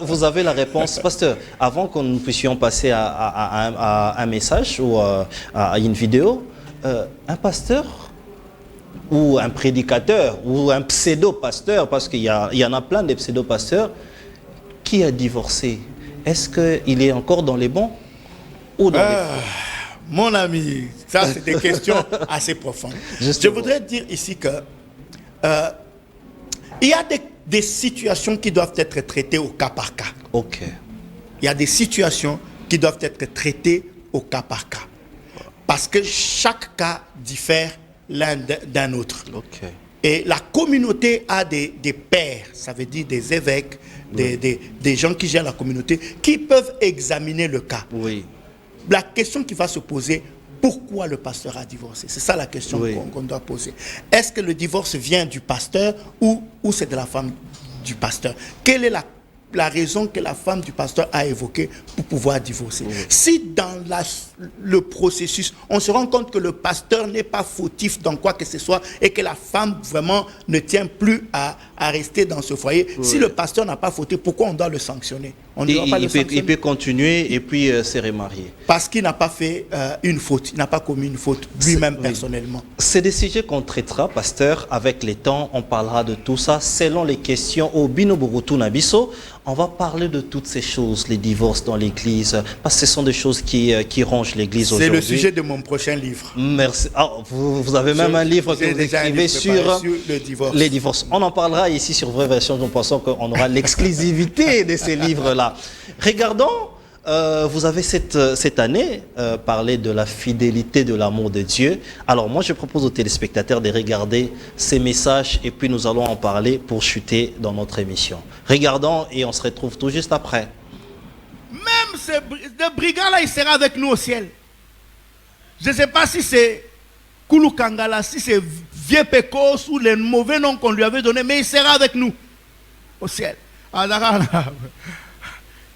Vous avez la réponse, pasteur. Avant que nous puissions passer à un message ou à une vidéo, un pasteur ou un prédicateur ou un pseudo-pasteur, parce qu'il y en a plein de pseudo-pasteurs, qui a divorcé, est-ce qu'il est encore dans les bons ou dans les faux? Mon ami, ça c'est des questions assez profondes. Je voudrais dire ici que il y a des situations qui doivent être traitées au cas par cas. Il y a des situations qui doivent être traitées au cas par cas. Parce que chaque cas diffère l'un d'un autre. Et la communauté a des pairs, ça veut dire des évêques, des gens qui gèrent la communauté, qui peuvent examiner le cas. La question qui va se poser, pourquoi le pasteur a divorcé? C'est ça la question qu'on doit poser. Est-ce que le divorce vient du pasteur ou c'est de la femme du pasteur? Quelle est la raison que la femme du pasteur a évoquée pour pouvoir divorcer? Si dans le processus, on se rend compte que le pasteur n'est pas fautif dans quoi que ce soit et que la femme vraiment ne tient plus à rester dans ce foyer. Oui. Si le pasteur n'a pas fauté, pourquoi on doit le sanctionner? On ne doit pas le sanctionner. Il peut continuer et puis se remarier. Parce qu'il n'a pas fait une faute, il n'a pas commis une faute lui-même personnellement. C'est des sujets qu'on traitera, pasteur, avec les temps. On parlera de tout ça selon les questions au Bino Burutu Nabiso. On va parler de toutes ces choses, les divorces dans l'église, parce que ce sont des choses qui rongent l'église aujourd'hui. C'est le sujet de mon prochain livre. Merci. Ah, vous avez même un livre que vous écrivez sur le divorce. Les divorces. On en parlera ici sur Vraie Version. Nous pensons qu'on aura l'exclusivité de ces livres-là. Regardons, vous avez cette année parlé de la fidélité, de l'amour de Dieu. Alors moi, je propose aux téléspectateurs de regarder ces messages et puis nous allons en parler pour chuter dans notre émission. Regardons et on se retrouve tout juste après. Même ce brigand-là, il sera avec nous au ciel. Je ne sais pas si c'est Koulou Kangala, si c'est Vieux Pécos ou les mauvais noms qu'on lui avait donnés, mais il sera avec nous au ciel.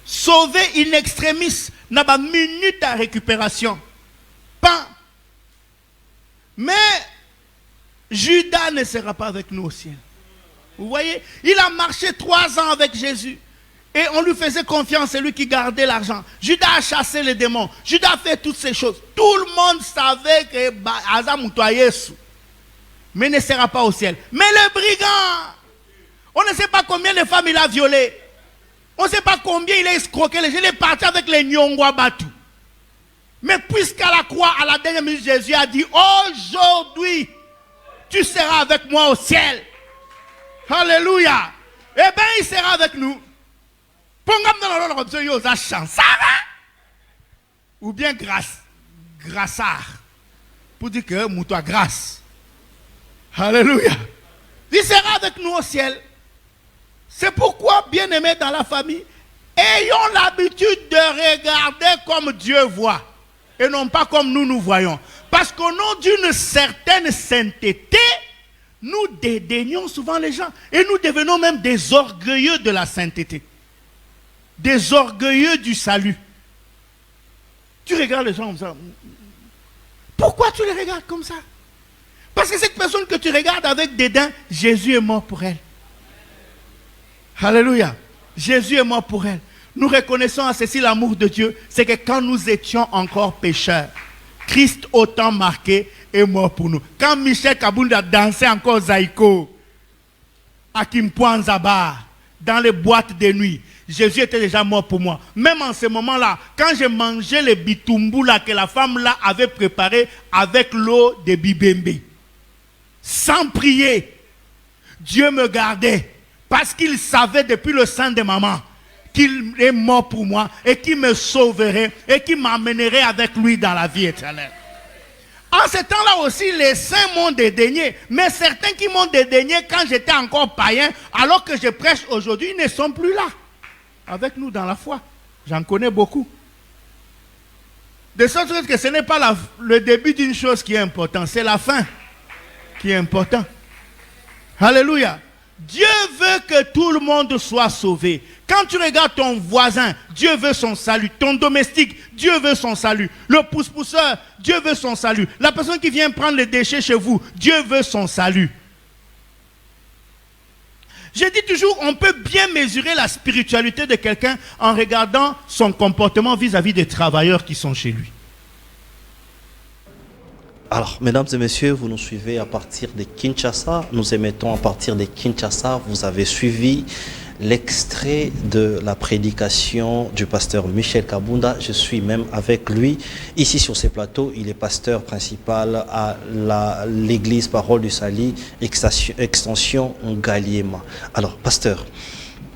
Sauver in extremis, n'a pas minute à récupération. Pas. Mais Judas ne sera pas avec nous au ciel. Vous voyez, il a marché 3 ans avec Jésus. Et on lui faisait confiance, c'est lui qui gardait l'argent. Judas a chassé les démons. Judas a fait toutes ces choses. Tout le monde savait que Azamoutoua Yesu. Mais ne sera pas au ciel. Mais le brigand, on ne sait pas combien de femmes il a violées. On ne sait pas combien il a escroqué les gens. Il est parti avec les Nyongwa Batu. Mais puisqu'à la croix, à la dernière minute, Jésus a dit, aujourd'hui, tu seras avec moi au ciel. Alléluia. Eh bien, il sera avec nous. Ou bien grassard. Pour dire que moutoua grâce. Alléluia. Il sera avec nous au ciel. C'est pourquoi, bien-aimés dans la famille, ayons l'habitude de regarder comme Dieu voit. Et non pas comme nous voyons. Parce qu'au nom d'une certaine sainteté, nous dédaignons souvent les gens. Et nous devenons même des orgueilleux de la sainteté. Des orgueilleux du salut. Tu regardes les gens comme ça. Pourquoi tu les regardes comme ça? Parce que cette personne que tu regardes avec dédain, Jésus est mort pour elle. Alléluia. Jésus est mort pour elle. Nous reconnaissons à ceci l'amour de Dieu. C'est que quand nous étions encore pécheurs, Christ autant marqué est mort pour nous. Quand Michel Kabounda dansait encore Zaïko, à Kimpoanzaba, dans les boîtes de nuit, Jésus était déjà mort pour moi. Même en ce moment-là, quand j'ai mangé les bitumbou là que la femme là avait préparé avec l'eau de Bibembe, sans prier, Dieu me gardait parce qu'il savait depuis le sein de maman qu'il est mort pour moi et qu'il me sauverait et qu'il m'amènerait avec lui dans la vie éternelle. En ce temps-là aussi, les saints m'ont dédaigné. Mais certains qui m'ont dédaigné quand j'étais encore païen, alors que je prêche aujourd'hui, ils ne sont plus là. Avec nous dans la foi. J'en connais beaucoup. De sorte que ce n'est pas le début d'une chose qui est important, c'est la fin qui est important. Alléluia. Dieu veut que tout le monde soit sauvé. Quand tu regardes ton voisin, Dieu veut son salut. Ton domestique, Dieu veut son salut. Le pousse-pousseur, Dieu veut son salut. La personne qui vient prendre les déchets chez vous, Dieu veut son salut. Je dis toujours, on peut bien mesurer la spiritualité de quelqu'un en regardant son comportement vis-à-vis des travailleurs qui sont chez lui. Alors, mesdames et messieurs, vous nous suivez à partir de Kinshasa. Nous émettons à partir de Kinshasa. Vous avez suivi l'extrait de la prédication du pasteur Michel Kabounda. Je suis même avec lui ici sur ces plateaux. Il est pasteur principal à l'église Parole du Salut, extension Ngaliema. Alors, pasteur,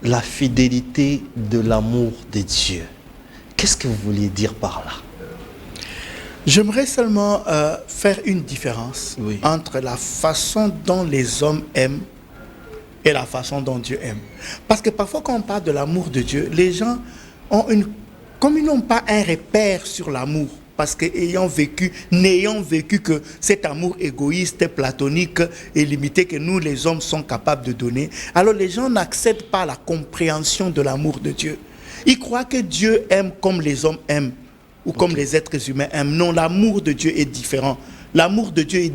la fidélité de l'amour de Dieu, qu'est-ce que vous vouliez dire par là? J'aimerais seulement faire une différence entre la façon dont les hommes aiment et la façon dont Dieu aime. Parce que parfois quand on parle de l'amour de Dieu, les gens ont comme ils n'ont pas un repère sur l'amour, parce qu'ayant vécu, n'ayant vécu que cet amour égoïste, platonique et limité que nous les hommes sommes capables de donner, alors les gens n'accèdent pas à la compréhension de l'amour de Dieu. Ils croient que Dieu aime comme les hommes aiment. ou comme les êtres humains aiment. Non, l'amour de Dieu est différent. L'amour de Dieu est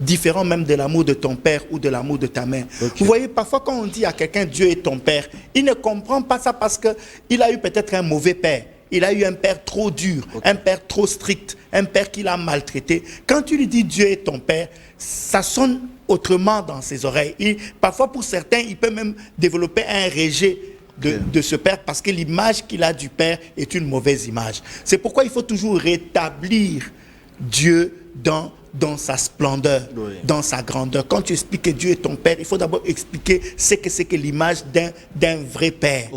différent même de l'amour de ton père ou de l'amour de ta mère. Vous voyez, parfois quand on dit à quelqu'un Dieu est ton père, il ne comprend pas ça parce qu'il a eu peut-être un mauvais père. Il a eu un père trop dur, un père trop strict, un père qui l'a maltraité. Quand tu lui dis Dieu est ton père, ça sonne autrement dans ses oreilles. Parfois pour certains, il peut même développer un rejet de ce père parce que l'image qu'il a du père est une mauvaise image. C'est pourquoi il faut toujours rétablir Dieu dans sa splendeur, dans sa grandeur. Quand tu expliques que Dieu est ton père, il faut d'abord expliquer ce que c'est que l'image d'un vrai père.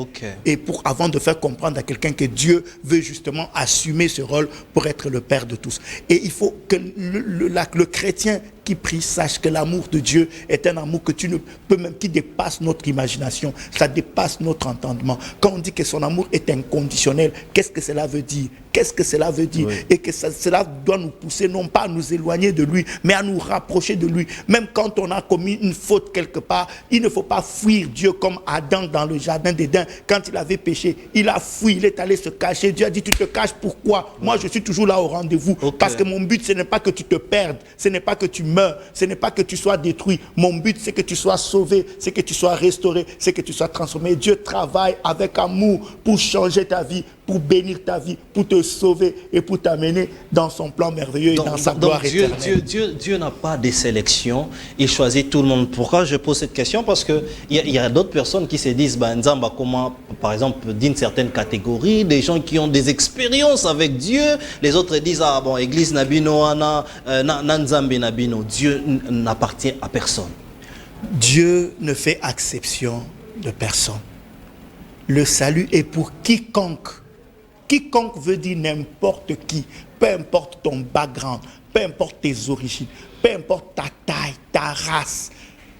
Et avant de faire comprendre à quelqu'un que Dieu veut justement assumer ce rôle pour être le père de tous. Et il faut que le chrétien qui prie sache que l'amour de Dieu est un amour que tu ne peux même, qui dépasse notre imagination, ça dépasse notre entendement. Quand on dit que son amour est inconditionnel, qu'est-ce que cela veut dire? Qu'est-ce que cela veut dire? Et que cela doit nous pousser non pas à nous éloigner de lui, mais à nous rapprocher de lui. Même quand on a commis une faute quelque part, il ne faut pas fuir Dieu comme Adam dans le jardin d'Éden. Quand il avait péché, il a fui, il est allé se cacher. Dieu a dit, tu te caches pourquoi? Moi je suis toujours là au rendez-vous, parce que mon but ce n'est pas que tu te perdes, ce n'est pas que tu meurs, ce n'est pas que tu sois détruit. Mon but c'est que tu sois sauvé, c'est que tu sois restauré, c'est que tu sois transformé. Dieu travaille avec amour pour changer ta vie, pour bénir ta vie, pour te sauver et pour t'amener dans son plan merveilleux et dans sa gloire éternelle. Dieu n'a pas de sélection, il choisit tout le monde. Pourquoi je pose cette question? Parce qu'il y a d'autres personnes qui se disent, Nzamba, comment, par exemple, d'une certaine catégorie, des gens qui ont des expériences avec Dieu, les autres disent, ah bon, Église Nabino, Nzambe Nabino, Dieu n'appartient à personne. Dieu ne fait exception de personne. Le salut est pour quiconque. Quiconque veut dire n'importe qui, peu importe ton background, peu importe tes origines, peu importe ta taille, ta race.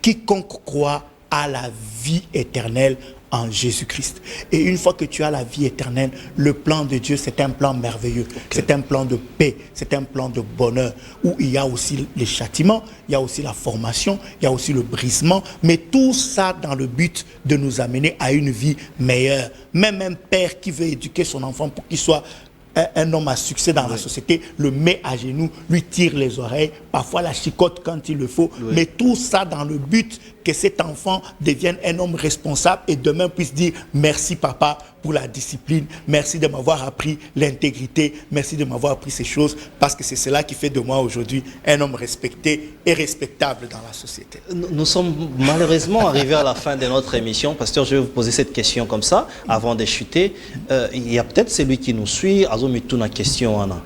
Quiconque croit à la vie éternelle en Jésus-Christ. Et une fois que tu as la vie éternelle, le plan de Dieu, c'est un plan merveilleux. C'est un plan de paix, c'est un plan de bonheur, où il y a aussi les châtiments, il y a aussi la formation, il y a aussi le brisement, mais tout ça dans le but de nous amener à une vie meilleure. Même un père qui veut éduquer son enfant pour qu'il soit un homme à succès dans la société, le met à genoux, lui tire les oreilles, parfois la chicote quand il le faut, mais tout ça dans le but que cet enfant devienne un homme responsable et demain puisse dire merci papa pour la discipline, merci de m'avoir appris l'intégrité, merci de m'avoir appris ces choses, parce que c'est cela qui fait de moi aujourd'hui un homme respecté et respectable dans la société. Nous sommes malheureusement arrivés à la fin de notre émission. Pasteur, je vais vous poser cette question comme ça, avant de chuter. Il y a peut-être celui qui nous suit, Azomitouna question, Anna.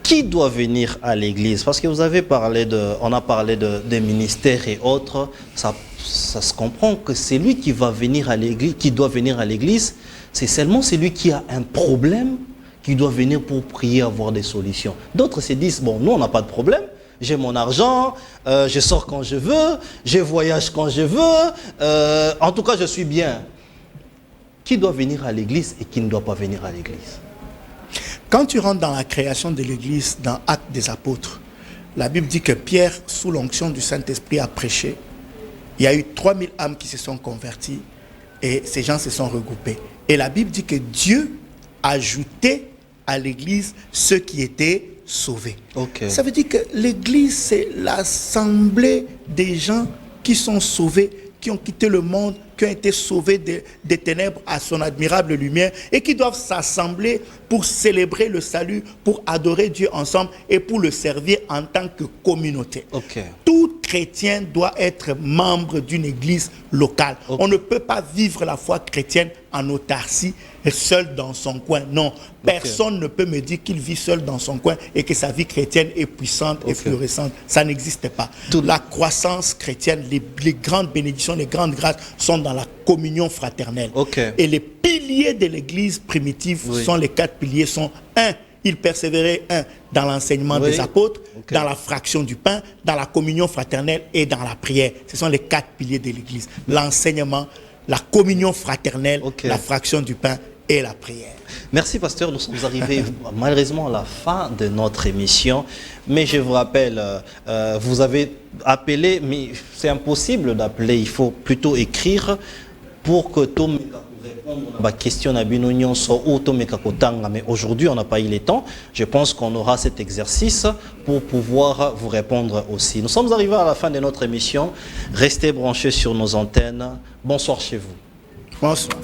Qui doit venir à l'église? Parce que vous avez parlé on a parlé des ministères et autres. Ça se comprend que c'est lui qui va venir à l'église, qui doit venir à l'église. C'est seulement celui qui a un problème qui doit venir pour prier, avoir des solutions. D'autres se disent, bon, nous on n'a pas de problème. J'ai mon argent, je sors quand je veux, je voyage quand je veux. En tout cas, je suis bien. Qui doit venir à l'église et qui ne doit pas venir à l'église? Quand tu rentres dans la création de l'église, dans Actes des Apôtres, la Bible dit que Pierre, sous l'onction du Saint-Esprit, a prêché. Il y a eu 3000 âmes qui se sont converties et ces gens se sont regroupés. Et la Bible dit que Dieu ajoutait à l'église ceux qui étaient sauvés. Ça veut dire que l'église, c'est l'assemblée des gens qui sont sauvés, qui ont quitté le monde, qui ont été sauvés des ténèbres à son admirable lumière et qui doivent s'assembler pour célébrer le salut, pour adorer Dieu ensemble et pour le servir en tant que communauté. Tout chrétien doit être membre d'une église locale. On ne peut pas vivre la foi chrétienne en autarcie, seul dans son coin. Non, personne ne peut me dire qu'il vit seul dans son coin et que sa vie chrétienne est puissante et florissante. Ça n'existe pas. La croissance chrétienne, les grandes bénédictions, les grandes grâces sont dans la communion fraternelle. Et les piliers de l'église primitive sont les 4 piliers, sont il persévérait dans l'enseignement des apôtres, dans la fraction du pain, dans la communion fraternelle et dans la prière. Ce sont les 4 piliers de l'église. L'enseignement, la communion fraternelle, la fraction du pain et la prière. Merci pasteur, nous sommes arrivés malheureusement à la fin de notre émission, mais je vous rappelle, vous avez appelé, mais c'est impossible d'appeler, il faut plutôt écrire pour que tout question mais aujourd'hui on n'a pas eu le temps. Je pense qu'on aura cet exercice pour pouvoir vous répondre aussi. Nous sommes arrivés à la fin de notre émission. Restez branchés sur nos antennes. Bonsoir chez vous. Bonsoir.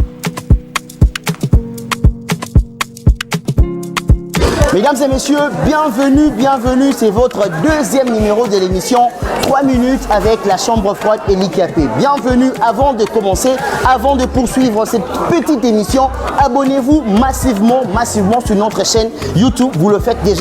Mesdames et messieurs, bienvenue, c'est votre deuxième numéro de l'émission 3 minutes avec la chambre froide et l'IKP. Bienvenue, avant de commencer, avant de poursuivre cette petite émission, abonnez-vous massivement sur notre chaîne YouTube, vous le faites déjà.